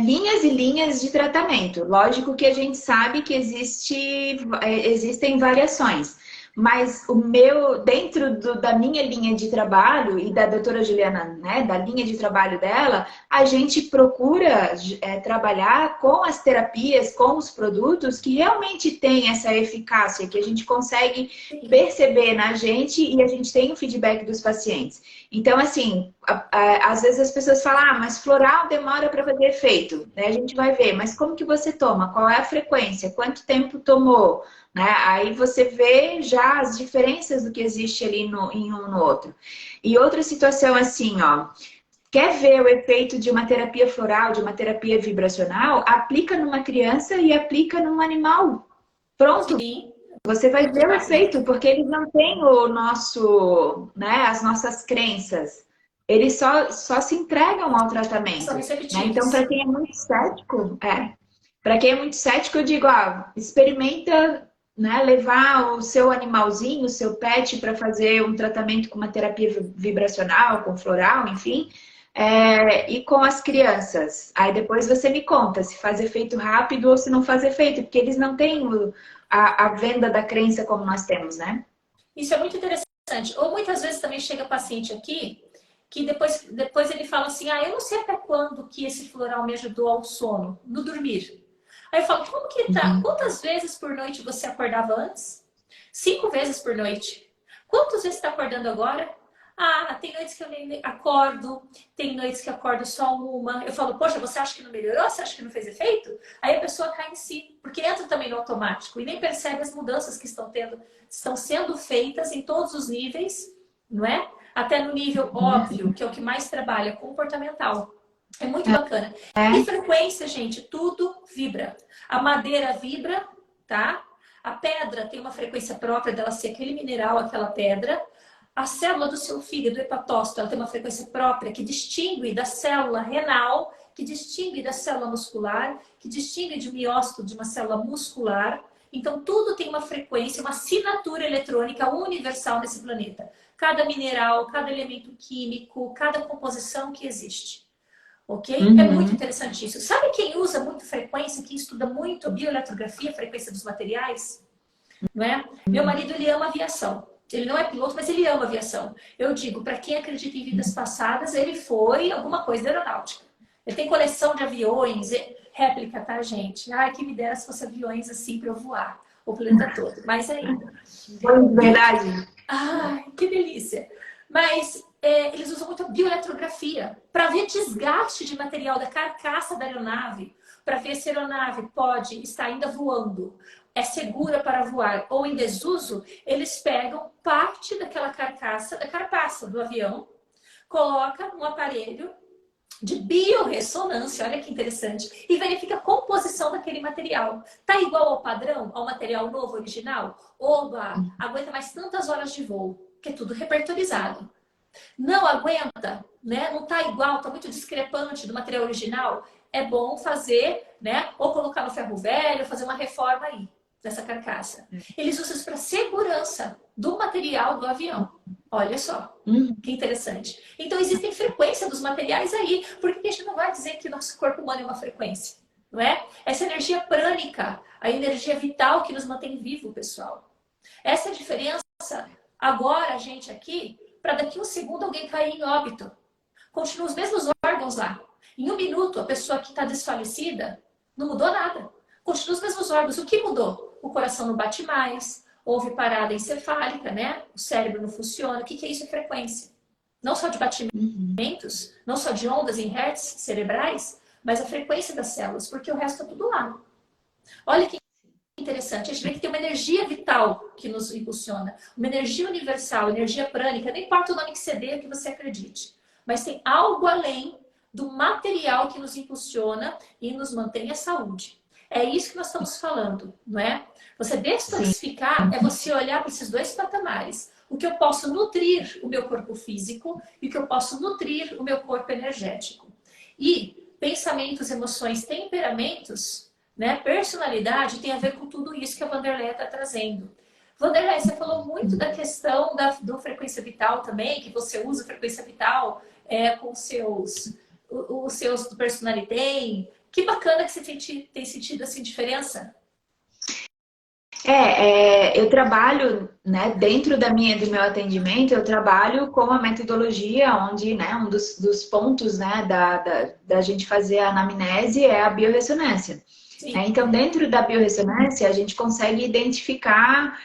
linhas e linhas de tratamento. Lógico que a gente sabe que existem variações. Mas o meu, dentro da minha linha de trabalho e da doutora Juliana, né, da linha de trabalho dela, a gente procura trabalhar com as terapias, com os produtos que realmente têm essa eficácia, que a gente consegue Sim. perceber na gente e a gente tem o feedback dos pacientes. Então, assim, às vezes as pessoas falam, ah, mas floral demora para fazer efeito, né? A gente vai ver, mas como que você toma? Qual é a frequência? Quanto tempo tomou? Né? Aí você vê já as diferenças do que existe ali em um no outro. E outra situação assim, ó, quer ver o efeito de uma terapia floral, de uma terapia vibracional? Aplica numa criança e aplica num animal. Pronto, Sim, você vai muito ver o rápido. efeito, porque eles não têm o nosso, né, as nossas crenças. Eles só se entregam ao São tratamento, né? Então, receptivos. para quem é muito cético, para quem é muito cético, eu digo, experimenta, né, levar o seu animalzinho, o seu pet, para fazer um tratamento com uma terapia vibracional, com floral, enfim, e com as crianças. Aí depois você me conta se faz efeito rápido ou se não faz efeito, porque eles não têm a venda da crença como nós temos, né? Isso é muito interessante. Ou muitas vezes também chega paciente aqui que depois ele fala assim, ah, eu não sei até quando que esse floral me ajudou ao sono, no dormir. Aí eu falo, como que tá? Uhum. Quantas vezes por noite você acordava antes? 5 vezes por noite. Quantas vezes está acordando agora? Ah, tem noites que eu nem acordo, tem noites que eu acordo só uma. Eu falo, poxa, você acha que não melhorou? Você acha que não fez efeito? Aí a pessoa cai em si, porque entra também no automático e nem percebe as mudanças que estão sendo feitas em todos os níveis, não é? Até no nível óbvio, que é o que mais trabalha, comportamental. É muito bacana. E É, frequência, gente, tudo vibra. A madeira vibra, tá? A pedra tem uma frequência própria dela ser aquele mineral, aquela pedra. A célula do seu fígado, hepatócito, ela tem uma frequência própria que distingue da célula renal, que distingue da célula muscular, que distingue de miócito de uma célula muscular. Então, tudo tem uma frequência, uma assinatura eletrônica universal nesse planeta. Cada mineral, cada elemento químico, cada composição que existe. Ok? É muito uhum. interessante isso. Sabe quem usa muito frequência, quem estuda muito bioeletrografia, frequência dos materiais? Não é? Meu marido, ele ama aviação. Ele não é piloto, mas ele ama aviação. Eu digo, para quem acredita em vidas passadas, ele foi alguma coisa da aeronáutica. Ele tem coleção de aviões, réplica, tá, gente? Ai, que me dera se fosse aviões assim para eu voar o planeta todo. Mas ainda. E o que... Verdade. Ai, que delícia. Mas eles usam muito a bioeletrografia para ver desgaste de material da carcaça da aeronave, para ver se a aeronave pode estar ainda voando, é segura para voar ou em desuso. Eles pegam parte daquela carcaça, da carapaça do avião, coloca um aparelho de biorressonância, olha que interessante, e verifica a composição daquele material. Tá igual ao padrão, ao material novo, original? Oba, aguenta mais tantas horas de voo, que é tudo repertorizado. Não aguenta, né? Não tá igual, tá muito discrepante do material original. É bom fazer, né? Ou colocar no ferro velho, fazer uma reforma aí dessa carcaça. Eles usam isso para segurança do material do avião. Olha só. Uhum. Que interessante. Então, existem frequências dos materiais aí. Por que a gente não vai dizer que o nosso corpo humano é uma frequência? Não é? Essa energia prânica, a energia vital que nos mantém vivo, pessoal. Essa é a diferença. Agora, a gente aqui, para daqui um segundo alguém cair em óbito. Continuam os mesmos órgãos lá. Em um minuto, a pessoa que está desfalecida, não mudou nada. Continuam os mesmos órgãos. O que mudou? O coração não bate mais, houve parada encefálica, né? O cérebro não funciona. O que é isso? É frequência. Não só de Uhum. batimentos, não só de ondas em hertz cerebrais, mas a frequência das células, porque o resto está tudo lá. Olha que interessante. A gente vê que tem uma energia vital que nos impulsiona, uma energia universal, energia prânica, não importa o nome que você dê, que você acredite. Mas tem algo além do material que nos impulsiona e nos mantém a saúde. É isso que nós estamos falando, não é? Você detoxificar é você olhar para esses dois patamares. O que eu posso nutrir o meu corpo físico e o que eu posso nutrir o meu corpo energético. E pensamentos, emoções, temperamentos, né, personalidade tem a ver com tudo isso que a Wanderleia está trazendo. Wanderleia, você falou muito da questão do frequência vital também, que você usa frequência vital com os seus do personalidade. Que bacana que você tem sentido assim diferença. Eu trabalho, né, dentro do meu atendimento, eu trabalho com a metodologia onde, né, um dos pontos, né, da gente fazer a anamnese é a biorressonância. Então, dentro da biorressonância, a gente consegue identificar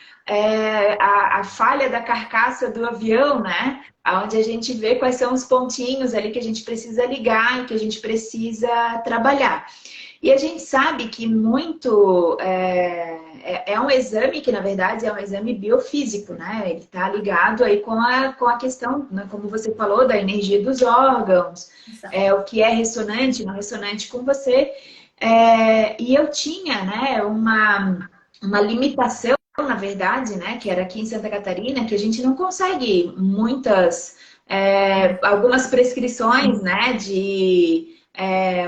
a falha da carcaça do avião, né? Onde a gente vê quais são os pontinhos ali que a gente precisa ligar e que a gente precisa trabalhar. E a gente sabe que muito é um exame que, na verdade, é um exame biofísico, né? Ele está ligado aí com a questão, né, como você falou, da energia dos órgãos, o que é ressonante, não ressonante com você. E eu tinha, né, uma limitação, na verdade, né, que era aqui em Santa Catarina, que a gente não consegue algumas prescrições, né, de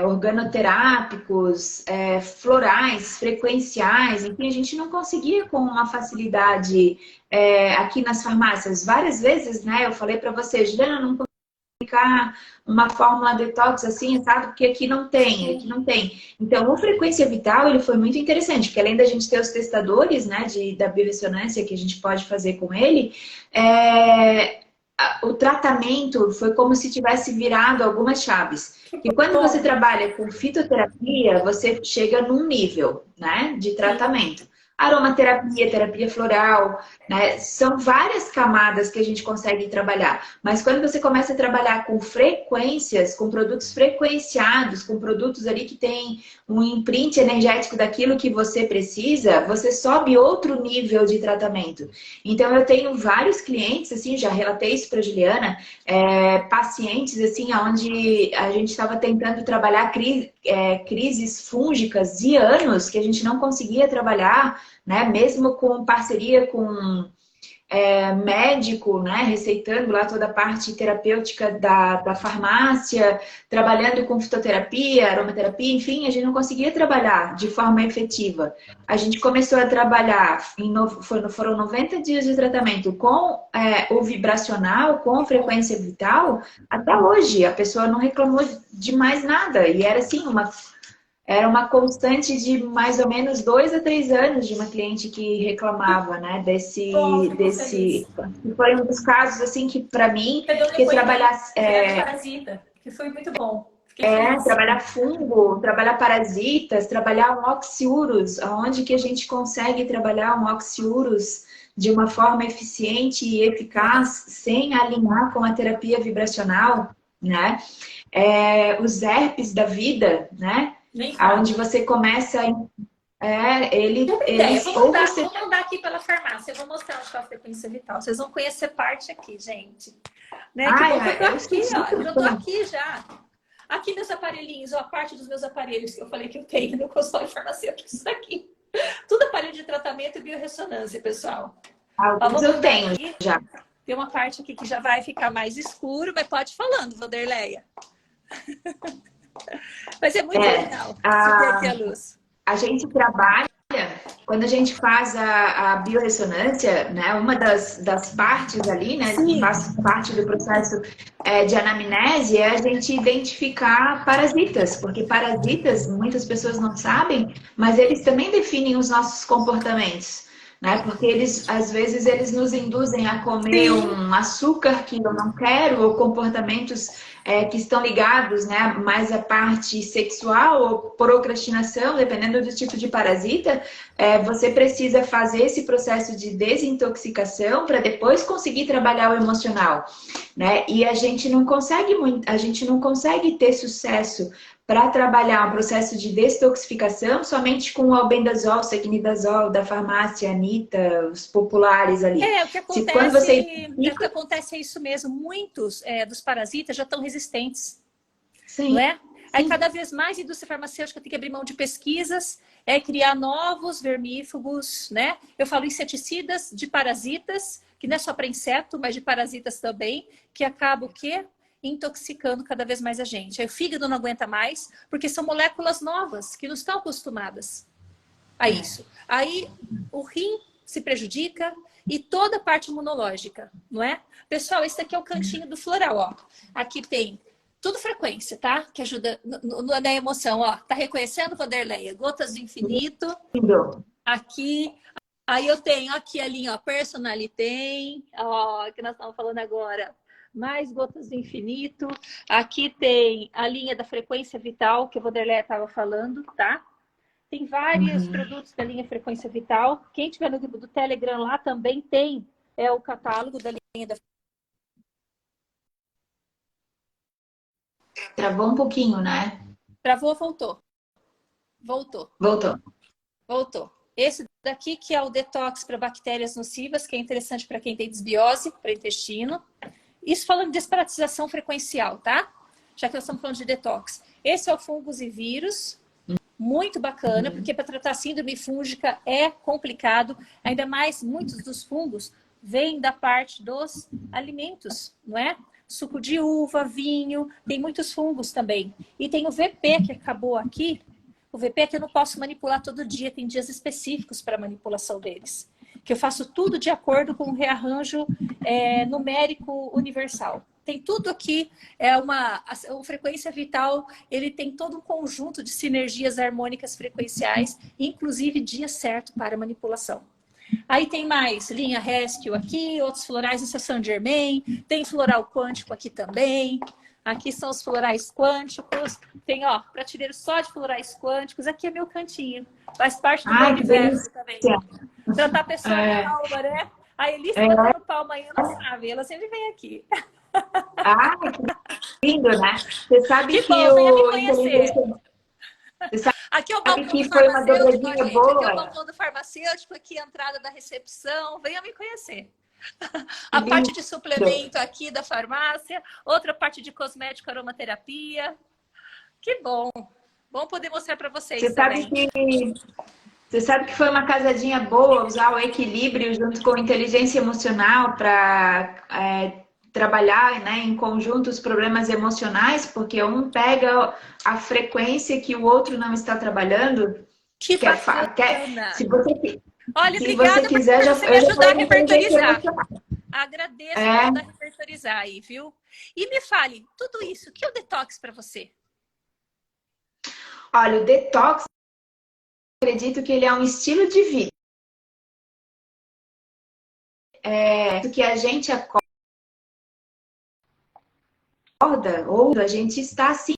organoterápicos, florais, frequenciais, enfim, a gente não conseguia com uma facilidade aqui nas farmácias. Várias vezes, né, eu falei para você, Juliana, não consigo aplicar uma fórmula detox assim, sabe? Porque aqui não tem. Então, o Frequência Vital, ele foi muito interessante, porque além da gente ter os testadores, né, da biorressonância que a gente pode fazer com ele, o tratamento foi como se tivesse virado algumas chaves. E quando você trabalha com fitoterapia, você chega num nível, né, de tratamento. Aromaterapia, terapia floral, né? São várias camadas que a gente consegue trabalhar. Mas quando você começa a trabalhar com frequências, com produtos frequenciados, com produtos ali que tem um imprint energético daquilo que você precisa, você sobe outro nível de tratamento. Então, eu tenho vários clientes, assim, já relatei isso para a Juliana, pacientes, assim, onde a gente estava tentando trabalhar crises fúngicas de anos que a gente não conseguia trabalhar, né? Mesmo com parceria com médico, né? Receitando lá toda a parte terapêutica da farmácia, trabalhando com fitoterapia, aromaterapia, enfim, a gente não conseguia trabalhar de forma efetiva. A gente começou a trabalhar, foram 90 dias de tratamento com o vibracional, com frequência vital, até hoje a pessoa não reclamou de mais nada. E era assim, era uma constante de mais ou menos 2 a 3 anos de uma cliente que reclamava, né, foi um dos casos, assim, que para mim, que trabalhar... parasita, que foi muito bom. Trabalhar fungo, trabalhar parasitas, trabalhar um oxiurus, onde que a gente consegue trabalhar um oxiurus de uma forma eficiente e eficaz, sem alinhar com a terapia vibracional, né? Os herpes da vida, né? Onde você começa a... Vou mandar aqui pela farmácia. Eu vou mostrar onde está a frequência vital. Vocês vão conhecer parte aqui, gente. Né? Eu estou aqui já. Aqui meus aparelhinhos, a parte dos meus aparelhos que eu falei que eu tenho no consultório farmacêutico, isso aqui. Tudo aparelho de tratamento e biorressonância, pessoal. Eu tenho aqui. Já. Tem uma parte aqui que já vai ficar mais escuro, mas pode ir falando, Wanderleia. Mas é muito legal ver aqui a luz. A gente trabalha, quando a gente faz a biorressonância, né, uma das partes ali, né, que faz parte do processo de anamnese, é a gente identificar parasitas, porque parasitas, muitas pessoas não sabem, mas eles também definem os nossos comportamentos. Né? Porque às vezes, eles nos induzem a comer um açúcar que eu não quero, ou comportamentos que estão ligados, né, mais à parte sexual ou procrastinação, dependendo do tipo de parasita, você precisa fazer esse processo de desintoxicação para depois conseguir trabalhar o emocional, né? E a gente não consegue ter sucesso para trabalhar um processo de detoxificação somente com o albendazol, secnidazol da farmácia Anitta, os populares ali. O que Se quando você o que acontece é isso mesmo. Muitos dos parasitas já estão resistentes, Sim. não é? Aí Sim. cada vez mais a indústria farmacêutica tem que abrir mão de pesquisas, criar novos vermífugos, né? Eu falo inseticidas de parasitas, que não é só para inseto, mas de parasitas também, que acabam o quê? Intoxicando cada vez mais a gente. Aí o fígado não aguenta mais, porque são moléculas novas, que não estão acostumadas a isso. Aí o rim se prejudica e toda a parte imunológica, não é? Pessoal, esse aqui é o cantinho do floral, ó. Aqui tem tudo frequência, tá? Que ajuda na emoção, ó. Tá reconhecendo, Vanderleia? Gotas do infinito. Aqui. Aí eu tenho aqui a linha, ó, Personalitem, ó, que nós estamos falando agora. Mais gotas do infinito. Aqui tem a linha da frequência vital, que a Vanderleia estava falando, tá? Tem vários produtos da linha frequência vital. Quem tiver no grupo do Telegram lá também tem o catálogo da linha da. Travou um pouquinho, né? Travou, voltou. Voltou. Esse daqui que é o detox para bactérias nocivas, que é interessante para quem tem desbiose, para intestino. Isso falando de desparasitização frequencial, tá? Já que nós estamos falando de detox. Esse é o fungos e vírus. Muito bacana, porque para tratar síndrome fúngica é complicado. Ainda mais, muitos dos fungos vêm da parte dos alimentos, não é? Suco de uva, vinho, tem muitos fungos também. E tem o VP que acabou aqui. O VP é que eu não posso manipular todo dia, tem dias específicos para manipulação deles. Que eu faço tudo de acordo com o rearranjo numérico universal. Tem tudo aqui, a frequência vital, ele tem todo um conjunto de sinergias harmônicas frequenciais, inclusive dia certo para manipulação. Aí tem mais linha Rescue aqui, outros florais no seu Saint Germain, tem floral quântico aqui também. Aqui são os florais quânticos. Tem, ó, prateleiro só de florais quânticos. Aqui é meu cantinho. Faz parte do meu universo também. Tratar a pessoa na alma, né? A Elis tá dando palma ainda, não sabe. Ela sempre vem aqui. Ah, que lindo, né? Você sabe que bom, venha me conhecer. Aqui é o balcão do farmacêutico, gente. Aqui é o balcão do farmacêutico, aqui é a entrada da recepção. Venha me conhecer. A parte de suplemento aqui da farmácia, outra parte de cosmético, aromaterapia. Que bom. Bom poder mostrar para vocês também. Você sabe que foi uma casadinha boa usar o equilíbrio junto com inteligência emocional para trabalhar, né, em conjunto os problemas emocionais, porque um pega a frequência que o outro não está trabalhando. Que bacana. Se você... Olha, se obrigada você quiser, por você me ajudar a repertorizar. Agradeço por ajudar a repertorizar aí, viu? E me fale, tudo isso, o que é o detox para você? Olha, o detox, eu acredito que ele é um estilo de vida. Que a gente acorda, ou a gente está se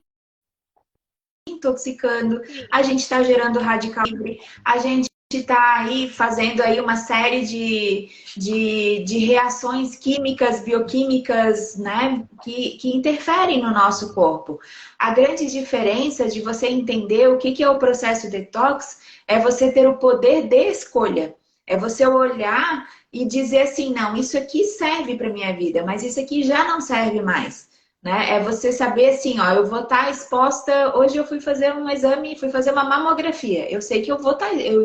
intoxicando, a gente está gerando radical livre, a gente está aí fazendo aí uma série de reações químicas, bioquímicas, né, que interferem no nosso corpo. A grande diferença de você entender o que é o processo detox é você ter o poder de escolha. É você olhar e dizer assim, não, isso aqui serve para minha vida, mas isso aqui já não serve mais. Né? É você saber assim, ó, eu vou estar exposta. Hoje eu fui fazer um exame, fui fazer uma mamografia. Eu sei que eu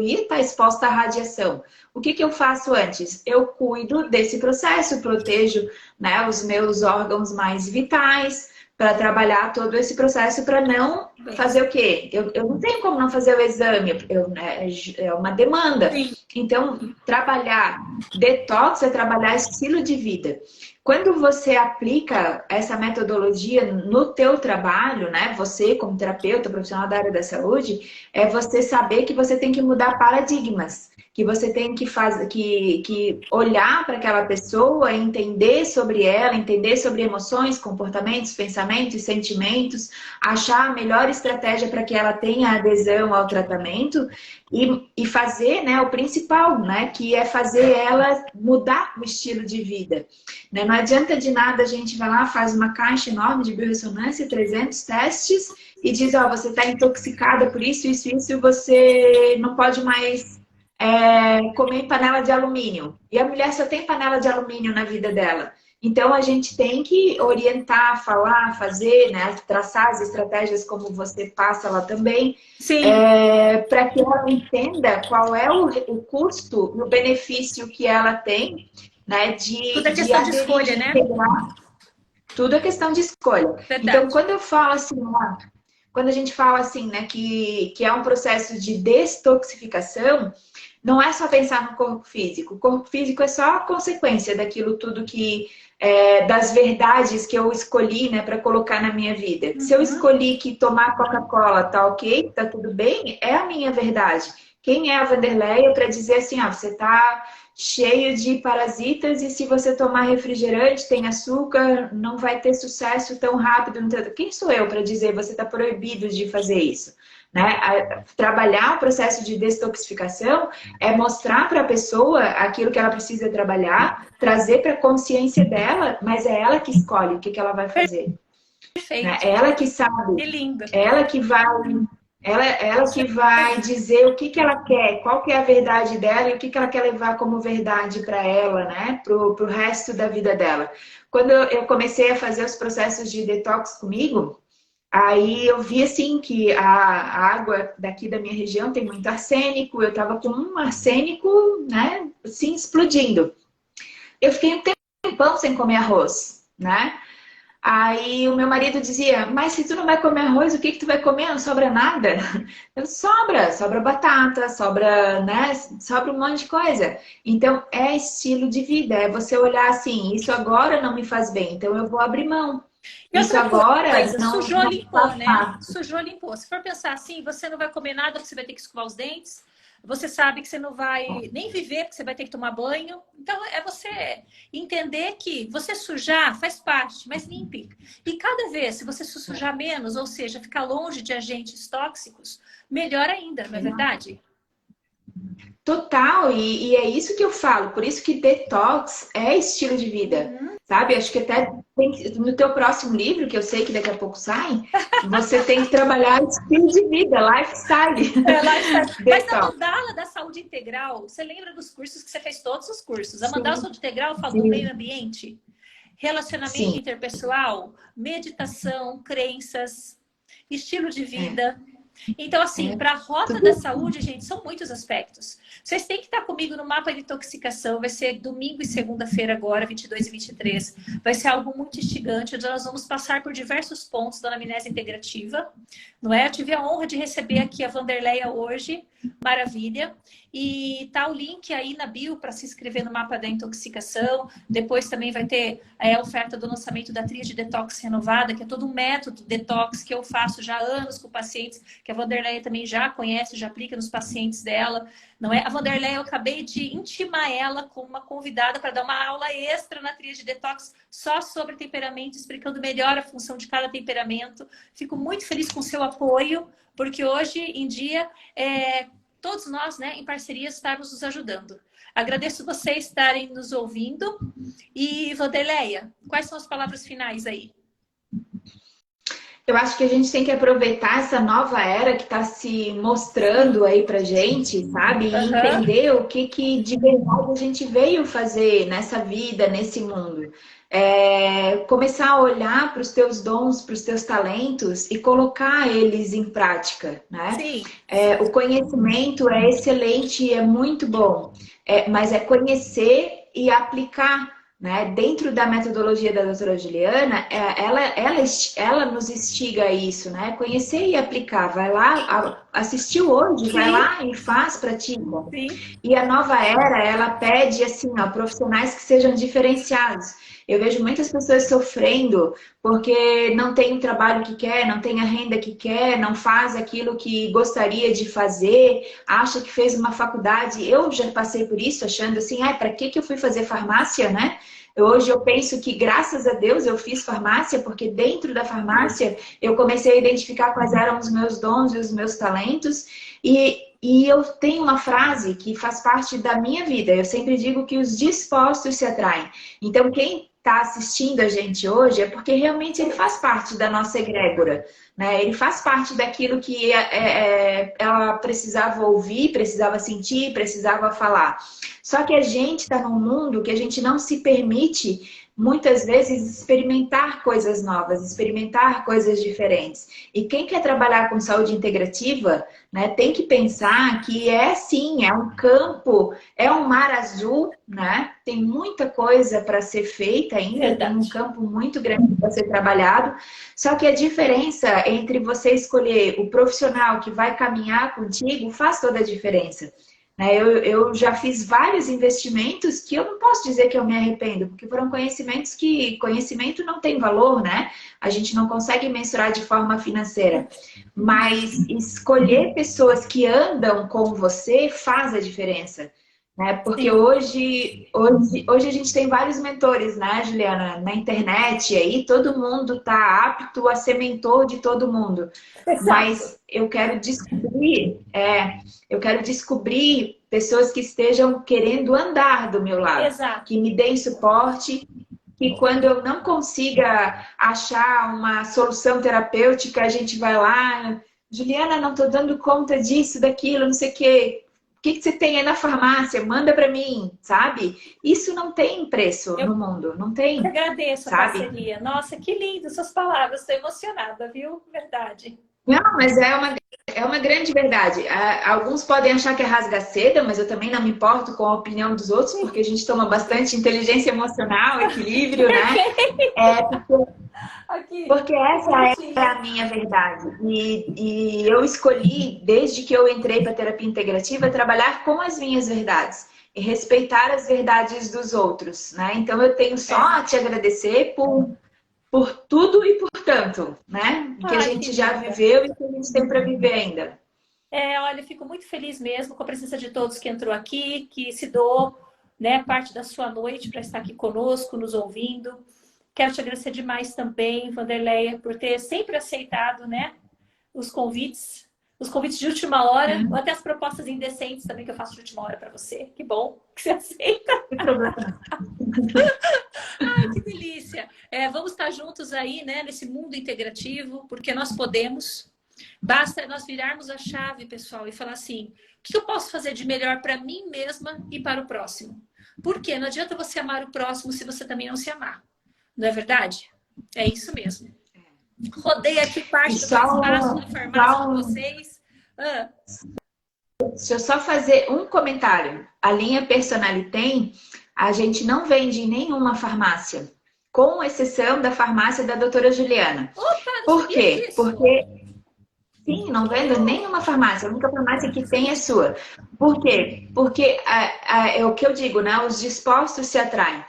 ia estar exposta à radiação. O que eu faço antes? Eu cuido desse processo, protejo, né, os meus órgãos mais vitais para trabalhar todo esse processo para não fazer o quê? Eu não tenho como não fazer o exame, é uma demanda. Então, trabalhar detox é trabalhar estilo de vida. Quando você aplica essa metodologia no teu trabalho, né? Você como terapeuta, profissional da área da saúde, é você saber que você tem que mudar paradigmas. que você tem que fazer, que olhar para aquela pessoa, entender sobre ela, entender sobre emoções, comportamentos, pensamentos, sentimentos, achar a melhor estratégia para que ela tenha adesão ao tratamento e fazer, né, o principal, né, que é fazer ela mudar o estilo de vida. Né? Não adianta de nada a gente vai lá, faz uma caixa enorme de biorressonância, 300 testes, e diz, ó, você está intoxicada por isso, isso, isso, e você não pode mais comer em panela de alumínio. E a mulher só tem panela de alumínio na vida dela. Então, a gente tem que orientar, falar, fazer, né? Traçar as estratégias como você passa lá também, para que ela entenda qual é o custo e o benefício que ela tem, né? Tudo é questão de escolha, né? Tudo é questão de escolha. Verdade. Então, quando eu falo assim, quando a gente fala assim, né, que é um processo de destoxificação, não é só pensar no corpo físico. O corpo físico é só a consequência daquilo tudo das verdades que eu escolhi, né, para colocar na minha vida. Uhum. Se eu escolhi que tomar Coca-Cola tá ok, tá tudo bem, é a minha verdade. Quem é a Wanderleia para dizer assim, você tá cheio de parasitas e se você tomar refrigerante, tem açúcar, não vai ter sucesso tão rápido. Quem sou eu para dizer você está proibido de fazer isso? Né? Trabalhar o processo de detoxificação é mostrar para a pessoa aquilo que ela precisa trabalhar, trazer para a consciência dela, mas é ela que escolhe o que ela vai fazer. Perfeito. Né? É ela que sabe. Que lindo. É ela que vai... Ela que vai dizer o que ela quer, qual que é a verdade dela e o que ela quer levar como verdade para ela, né? Pro resto da vida dela. Quando eu comecei a fazer os processos de detox comigo, aí eu vi assim que a água daqui da minha região tem muito arsênico, eu tava com um arsênico, né? Assim, explodindo. Eu fiquei um tempão sem comer arroz, né? Aí o meu marido dizia, mas se tu não vai comer arroz, o que tu vai comer? Não sobra nada? Sobra batata, sobra, né? Sobra um monte de coisa. Então, é estilo de vida, é você olhar assim, isso agora não me faz bem, então eu vou abrir mão. Isso agora não sujou, limpou, né? Sujou, limpou. Se for pensar assim, você não vai comer nada, porque você vai ter que escovar os dentes. Você sabe que você não vai nem viver, porque você vai ter que tomar banho. Então, é você entender que você sujar faz parte, mas limpe. E cada vez, se você se sujar menos, ou seja, ficar longe de agentes tóxicos, melhor ainda, não é verdade? Total, e é isso que eu falo. Por isso que detox é estilo de vida. Sabe? Acho que até no teu próximo livro, que eu sei que daqui a pouco sai, você tem que trabalhar estilo de vida, lifestyle. Lifestyle. Mas a mandala da saúde integral, você lembra dos cursos que você fez todos os cursos? A mandala da saúde integral fala do meio ambiente, relacionamento interpessoal, meditação, crenças, estilo de vida. Então, assim, para a rota da saúde, gente, são muitos aspectos. Vocês têm que estar comigo no mapa de intoxicação. Vai ser domingo e segunda-feira agora, 22 e 23. Vai ser algo muito instigante, onde nós vamos passar por diversos pontos da anamnese integrativa. Não é? Eu tive a honra de receber aqui a Wanderleia hoje. Maravilha. E tá o link aí na bio para se inscrever no mapa da intoxicação. Depois também vai ter a oferta do lançamento da tríade detox renovada, que é todo um método detox que eu faço já há anos com pacientes, que a Wanderleia também já conhece, já aplica nos pacientes dela. Não é? A Wanderleia, eu acabei de intimar ela como uma convidada para dar uma aula extra na tríade detox só sobre temperamento, explicando melhor a função de cada temperamento. Fico muito feliz com o seu apoio, porque hoje em dia todos nós, né, em parceria, estamos nos ajudando. Agradeço vocês estarem nos ouvindo. E, Wanderleia, quais são as palavras finais aí? Eu acho que a gente tem que aproveitar essa nova era que está se mostrando aí pra gente, sabe? E entender o que de verdade a gente veio fazer nessa vida, nesse mundo. Começar a olhar para os teus dons, para os teus talentos e colocar eles em prática, né? Sim. O conhecimento é excelente, é muito bom, mas é conhecer e aplicar. Né? Dentro da metodologia da doutora Juliana, ela nos instiga a isso, né? Conhecer e aplicar. Vai lá, assistiu hoje, sim, vai lá e faz, pratica. Sim. E a nova era, ela pede assim, ó, profissionais que sejam diferenciados. Eu vejo muitas pessoas sofrendo porque não tem o trabalho que quer, não tem a renda que quer, não faz aquilo que gostaria de fazer, acha que fez uma faculdade. Eu já passei por isso, achando assim, para que eu fui fazer farmácia, né? Hoje eu penso que, graças a Deus, eu fiz farmácia, porque dentro da farmácia eu comecei a identificar quais eram os meus dons e os meus talentos. E eu tenho uma frase que faz parte da minha vida. Eu sempre digo que os dispostos se atraem. Então, quem está assistindo a gente hoje é porque realmente ele faz parte da nossa egrégora, né? Ele faz parte daquilo que ela precisava ouvir, precisava sentir, precisava falar. Só que a gente está num mundo que a gente não se permite, muitas vezes, experimentar coisas novas, experimentar coisas diferentes. E quem quer trabalhar com saúde integrativa, né, tem que pensar que sim, é um campo, é um mar azul, né? Tem muita coisa para ser feita ainda, Verdade. tem um campo muito grande para ser trabalhado. Só que a diferença entre você escolher o profissional que vai caminhar contigo faz toda a diferença. Eu já fiz vários investimentos que eu não posso dizer que eu me arrependo, porque foram conhecimentos que conhecimento não tem valor, né? A gente não consegue mensurar de forma financeira. Mas escolher pessoas que andam com você faz a diferença, né? Porque hoje a gente tem vários mentores, né, Juliana? Na internet, aí todo mundo está apto a ser mentor de todo mundo. Exato. Mas eu quero descobrir pessoas que estejam querendo andar do meu lado, Exato. que me deem suporte, que quando eu não consiga achar uma solução terapêutica, a gente vai lá, Juliana, não estou dando conta disso, daquilo, não sei o quê. O que você tem aí na farmácia? Manda para mim, sabe? Isso não tem preço no mundo, não tem. Eu agradeço, sabe? A parceria. Nossa, que lindo suas palavras, estou emocionada, viu? Verdade. Não, mas é uma grande verdade. Alguns podem achar que é rasga-seda, mas eu também não me importo com a opinião dos outros, porque a gente toma bastante inteligência emocional, equilíbrio, né? Porque essa é a minha verdade. E eu escolhi, desde que eu entrei para a terapia integrativa, trabalhar com as minhas verdades e respeitar as verdades dos outros, né? Então eu tenho só a te agradecer por tudo e por tanto, né? Que a gente já viveu e que a gente tem para viver ainda. Olha, eu fico muito feliz mesmo com a presença de todos que entrou aqui, que se doou, né, parte da sua noite para estar aqui conosco, nos ouvindo. Quero te agradecer demais também, Wanderleia, por ter sempre aceitado, né, os convites de última hora, ou até as propostas indecentes também que eu faço de última hora para você. Que bom que você aceita. Não tem problema. Ai, que delícia. Vamos estar juntos aí, né, nesse mundo integrativo, porque nós podemos. Basta nós virarmos a chave, pessoal, e falar assim, o que eu posso fazer de melhor para mim mesma e para o próximo? Porque não adianta você amar o próximo se você também não se amar. Não é verdade? É isso mesmo. Rodei aqui parte do espaço da farmácia com vocês. Deixa eu só fazer um comentário. A linha Personalitem, a gente não vende em nenhuma farmácia, com exceção da farmácia da doutora Juliana. Opa, Por quê? Porque, sim, não vendo nenhuma farmácia. A única farmácia que tem é sua. Por quê? Porque é o que eu digo, né? Os dispostos se atraem.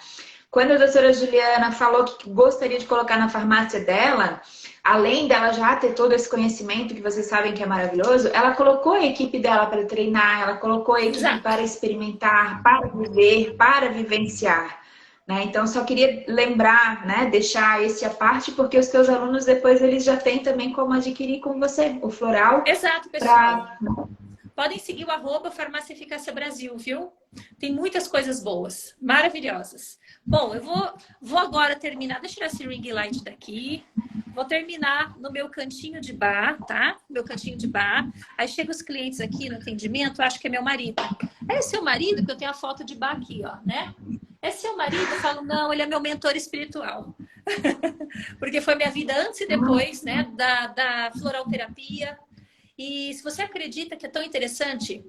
Quando a doutora Juliana falou que gostaria de colocar na farmácia dela, além dela já ter todo esse conhecimento que vocês sabem que é maravilhoso, ela colocou a equipe dela para treinar, ela colocou a equipe para experimentar, para viver, para vivenciar. Né? Então, só queria lembrar, né, deixar esse à parte, porque os teus alunos depois eles já têm também como adquirir com você o floral. Exato, pessoal. Podem seguir o @Farmácia Eficácia Brasil, viu? Tem muitas coisas boas, maravilhosas. Bom, eu vou agora terminar. Deixa eu tirar esse ring light daqui. Vou terminar no meu cantinho de bar, tá? Meu cantinho de bar. Aí chegam os clientes aqui no atendimento, acho que é meu marido. É seu marido? Que eu tenho a foto de bar aqui, ó, né? É seu marido? Eu falo, não, ele é meu mentor espiritual. Porque foi minha vida antes e depois, né? Da floralterapia. E se você acredita que é tão interessante,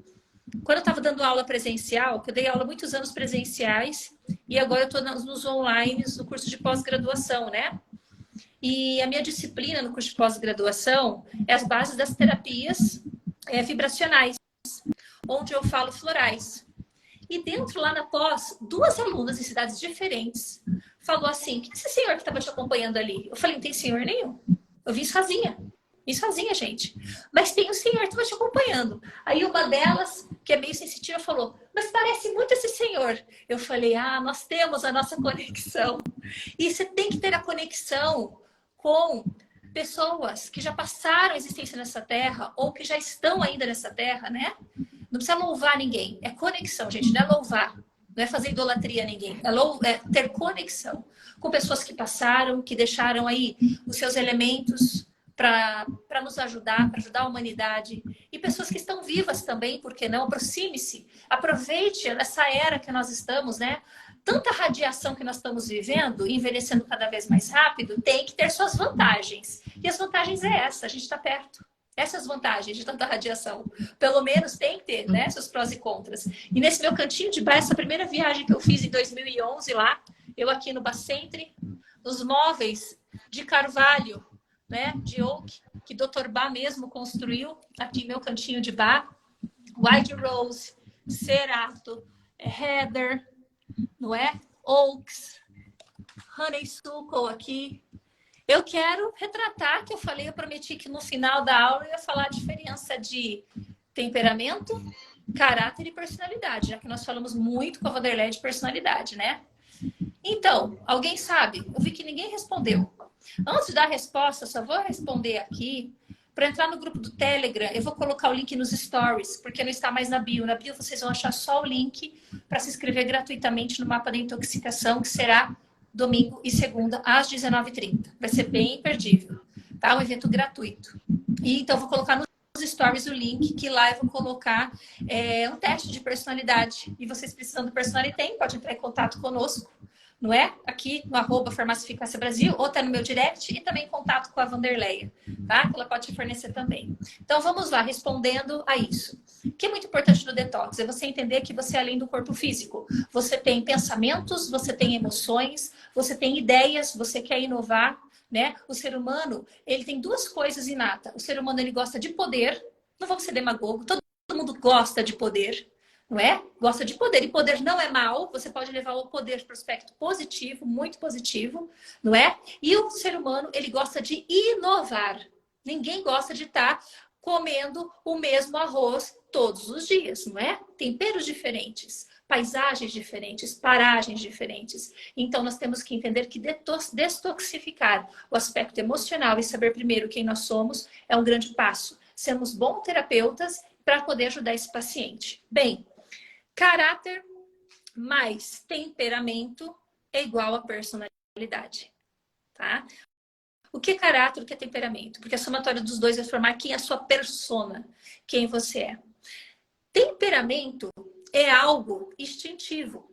quando eu estava dando aula presencial, que eu dei aula muitos anos presenciais, e agora eu estou nos online, no curso de pós-graduação, né? E a minha disciplina no curso de pós-graduação é as bases das terapias vibracionais, onde eu falo florais. E dentro, lá na pós, 2 alunas em cidades diferentes falou assim: quem é esse senhor que estava te acompanhando ali? Eu falei: não tem senhor nenhum. Eu vim sozinha. Vim sozinha, gente. Mas tem um senhor que estava te acompanhando. Aí uma delas, que é meio sensitiva, falou: mas parece muito esse senhor. Eu falei: ah, nós temos a nossa conexão. E você tem que ter a conexão com pessoas que já passaram a existência nessa terra ou que já estão ainda nessa terra, né? Não precisa louvar ninguém. É conexão, gente. Não é louvar. Não é fazer idolatria a ninguém. É ter conexão com pessoas que passaram, que deixaram aí os seus elementos para nos ajudar, para ajudar a humanidade. E pessoas que estão vivas também, por que não? Aproxime-se. Aproveite essa era que nós estamos, né? Tanta radiação que nós estamos vivendo, envelhecendo cada vez mais rápido, tem que ter suas vantagens. E as vantagens é essa, a gente está perto. Essas vantagens de tanta radiação. Pelo menos tem que ter, né? Seus prós e contras. E nesse meu cantinho de bar, essa primeira viagem que eu fiz em 2011 lá, eu aqui no Bacentre, nos móveis de carvalho, né? De oak, que Dr. Bá mesmo construiu, aqui meu cantinho de bar. White Rose, Cerato, Heather, não é? Oaks, Honeysuckle aqui. Eu quero retratar, que eu falei, eu prometi que no final da aula eu ia falar a diferença de temperamento, caráter e personalidade, já que nós falamos muito com a Vanderlei de personalidade, né? Então, alguém sabe? Eu vi que ninguém respondeu. Antes de dar a resposta, eu só vou responder aqui. Para entrar no grupo do Telegram, eu vou colocar o link nos stories, porque não está mais na bio. Na bio vocês vão achar só o link para se inscrever gratuitamente no Mapa da Intoxicação, que será domingo e segunda, às 19h30. Vai ser bem imperdível, tá? Um evento gratuito. E então, eu vou colocar nos stories o link, que lá eu vou colocar um teste de personalidade. E vocês precisando de personalidade, pode entrar em contato conosco, não é? Aqui no @Farmácia Eficácia Brasil, ou tá no meu direct, e também em contato com a Vanderleia, tá? Que ela pode te fornecer também. Então, vamos lá, respondendo a isso. O que é muito importante no detox é você entender que você é além do corpo físico. Você tem pensamentos, você tem emoções, você tem ideias, você quer inovar, né? O ser humano, ele tem duas coisas inatas. O ser humano, ele gosta de poder. Não vamos ser demagogo, todo mundo gosta de poder, não é? Gosta de poder. E poder não é mal. Você pode levar o poder para o aspecto positivo, muito positivo, não é? E o ser humano, ele gosta de inovar. Ninguém gosta de estar comendo o mesmo arroz todos os dias, não é? Temperos diferentes, paisagens diferentes, paragens diferentes. Então, nós temos que entender que destoxificar o aspecto emocional e saber primeiro quem nós somos é um grande passo. Sermos bons terapeutas para poder ajudar esse paciente. Bem, caráter mais temperamento é igual a personalidade, tá? O que é caráter, o que é temperamento? Porque a somatória dos dois vai formar quem é a sua persona, quem você é. Temperamento é algo instintivo.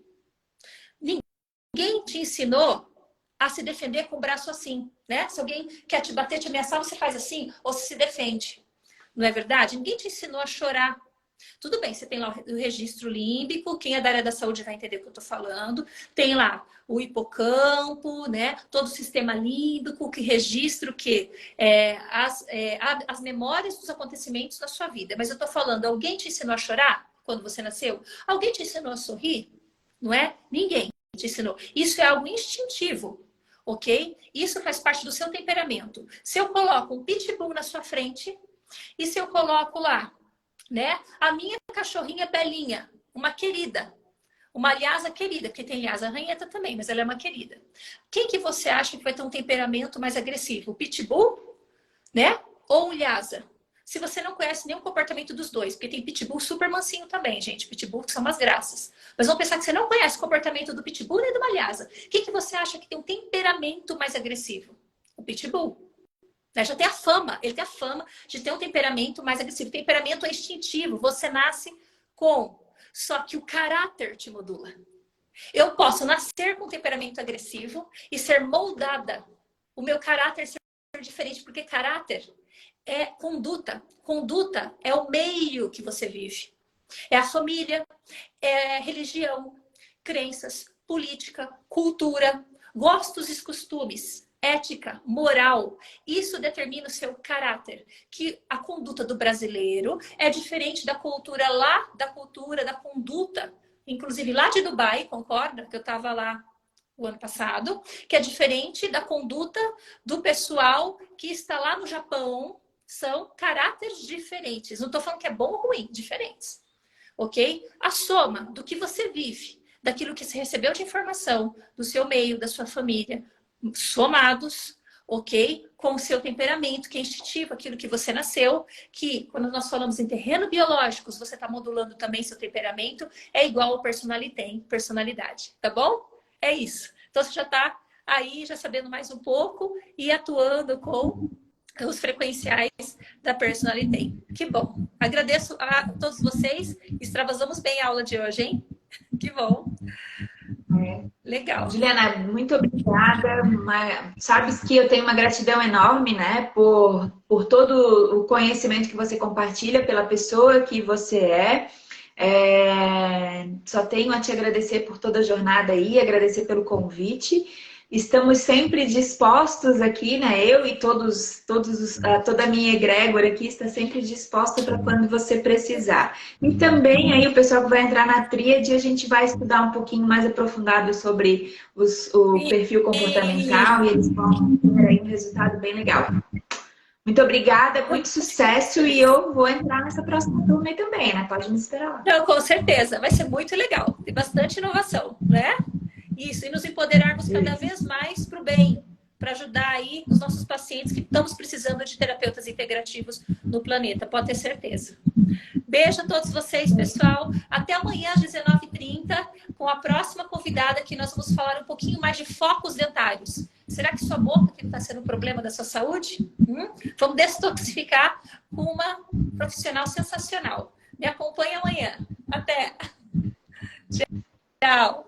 Ninguém te ensinou a se defender com o braço assim, né? Se alguém quer te bater, te ameaçar, você faz assim ou se defende. Não é verdade? Ninguém te ensinou a chorar. Tudo bem, você tem lá o registro límbico, quem é da área da saúde vai entender o que eu tô falando. Tem lá o hipocampo, né? Todo o sistema límbico que registra o quê? As memórias dos acontecimentos da sua vida. Mas eu tô falando, alguém te ensinou a chorar quando você nasceu? Alguém te ensinou a sorrir? Não é? Ninguém te ensinou. Isso é algo instintivo, ok? Isso faz parte do seu temperamento. Se eu coloco um pitbull na sua frente e se eu coloco lá, né? A minha cachorrinha Belinha, uma querida, uma Lhasa querida, porque tem Lhasa ranheta também, mas ela é uma querida. Quem que você acha que vai ter um temperamento mais agressivo? O Pitbull, né? Ou o Lhasa? Se você não conhece nenhum comportamento dos dois, porque tem Pitbull super mansinho também, gente. Pitbull que são umas graças. Mas vamos pensar que você não conhece o comportamento do Pitbull nem do Lhasa. Quem que você acha que tem um temperamento mais agressivo? O Pitbull. Já tem a fama, ele tem a fama de ter um temperamento mais agressivo. Temperamento é instintivo, você nasce com. Só que o caráter te modula. Eu posso nascer com um temperamento agressivo e ser moldada. O meu caráter ser diferente, porque caráter é conduta. Conduta é o meio que você vive. É a família, é religião, crenças, política, cultura, gostos e costumes. Ética, moral, isso determina o seu caráter. Que a conduta do brasileiro é diferente da cultura lá, da conduta, inclusive lá de Dubai, concorda? Que eu estava lá o ano passado, que é diferente da conduta do pessoal que está lá no Japão. São caráteres diferentes. Não estou falando que é bom ou ruim, diferentes. Ok? A soma do que você vive, daquilo que você recebeu de informação, do seu meio, da sua família, somados, ok? Com o seu temperamento, que é instintivo, aquilo que você nasceu, que quando nós falamos em terreno biológicos, você está modulando também seu temperamento, é igual ao personalidade, tá bom? É isso. Então você já está aí, já sabendo mais um pouco e atuando com os frequenciais da personalidade. Que bom. Agradeço a todos vocês. Extravasamos bem a aula de hoje, hein? Que bom. Legal. Juliana, muito obrigada. Sabes que eu tenho uma gratidão enorme, né, por todo o conhecimento que você compartilha, pela pessoa que você é. Só tenho a te agradecer por toda a jornada aí, agradecer pelo convite. Estamos sempre dispostos aqui, né? Eu e toda a minha egrégora aqui está sempre disposta para quando você precisar. E também aí o pessoal que vai entrar na tríade, a gente vai estudar um pouquinho mais aprofundado sobre o perfil comportamental e eles vão ter aí um resultado bem legal. Muito obrigada, muito sucesso e eu vou entrar nessa próxima turma aí também, né? Pode me esperar lá. Não, com certeza, vai ser muito legal. Tem bastante inovação, né? Isso, e nos empoderarmos cada vez mais para o bem, para ajudar aí os nossos pacientes que estamos precisando de terapeutas integrativos no planeta, pode ter certeza. Beijo a todos vocês, pessoal. Até amanhã às 19h30, com a próxima convidada que nós vamos falar um pouquinho mais de focos dentários. Será que sua boca que está sendo um problema da sua saúde? Vamos detoxificar com uma profissional sensacional. Me acompanhe amanhã. Até. Tchau.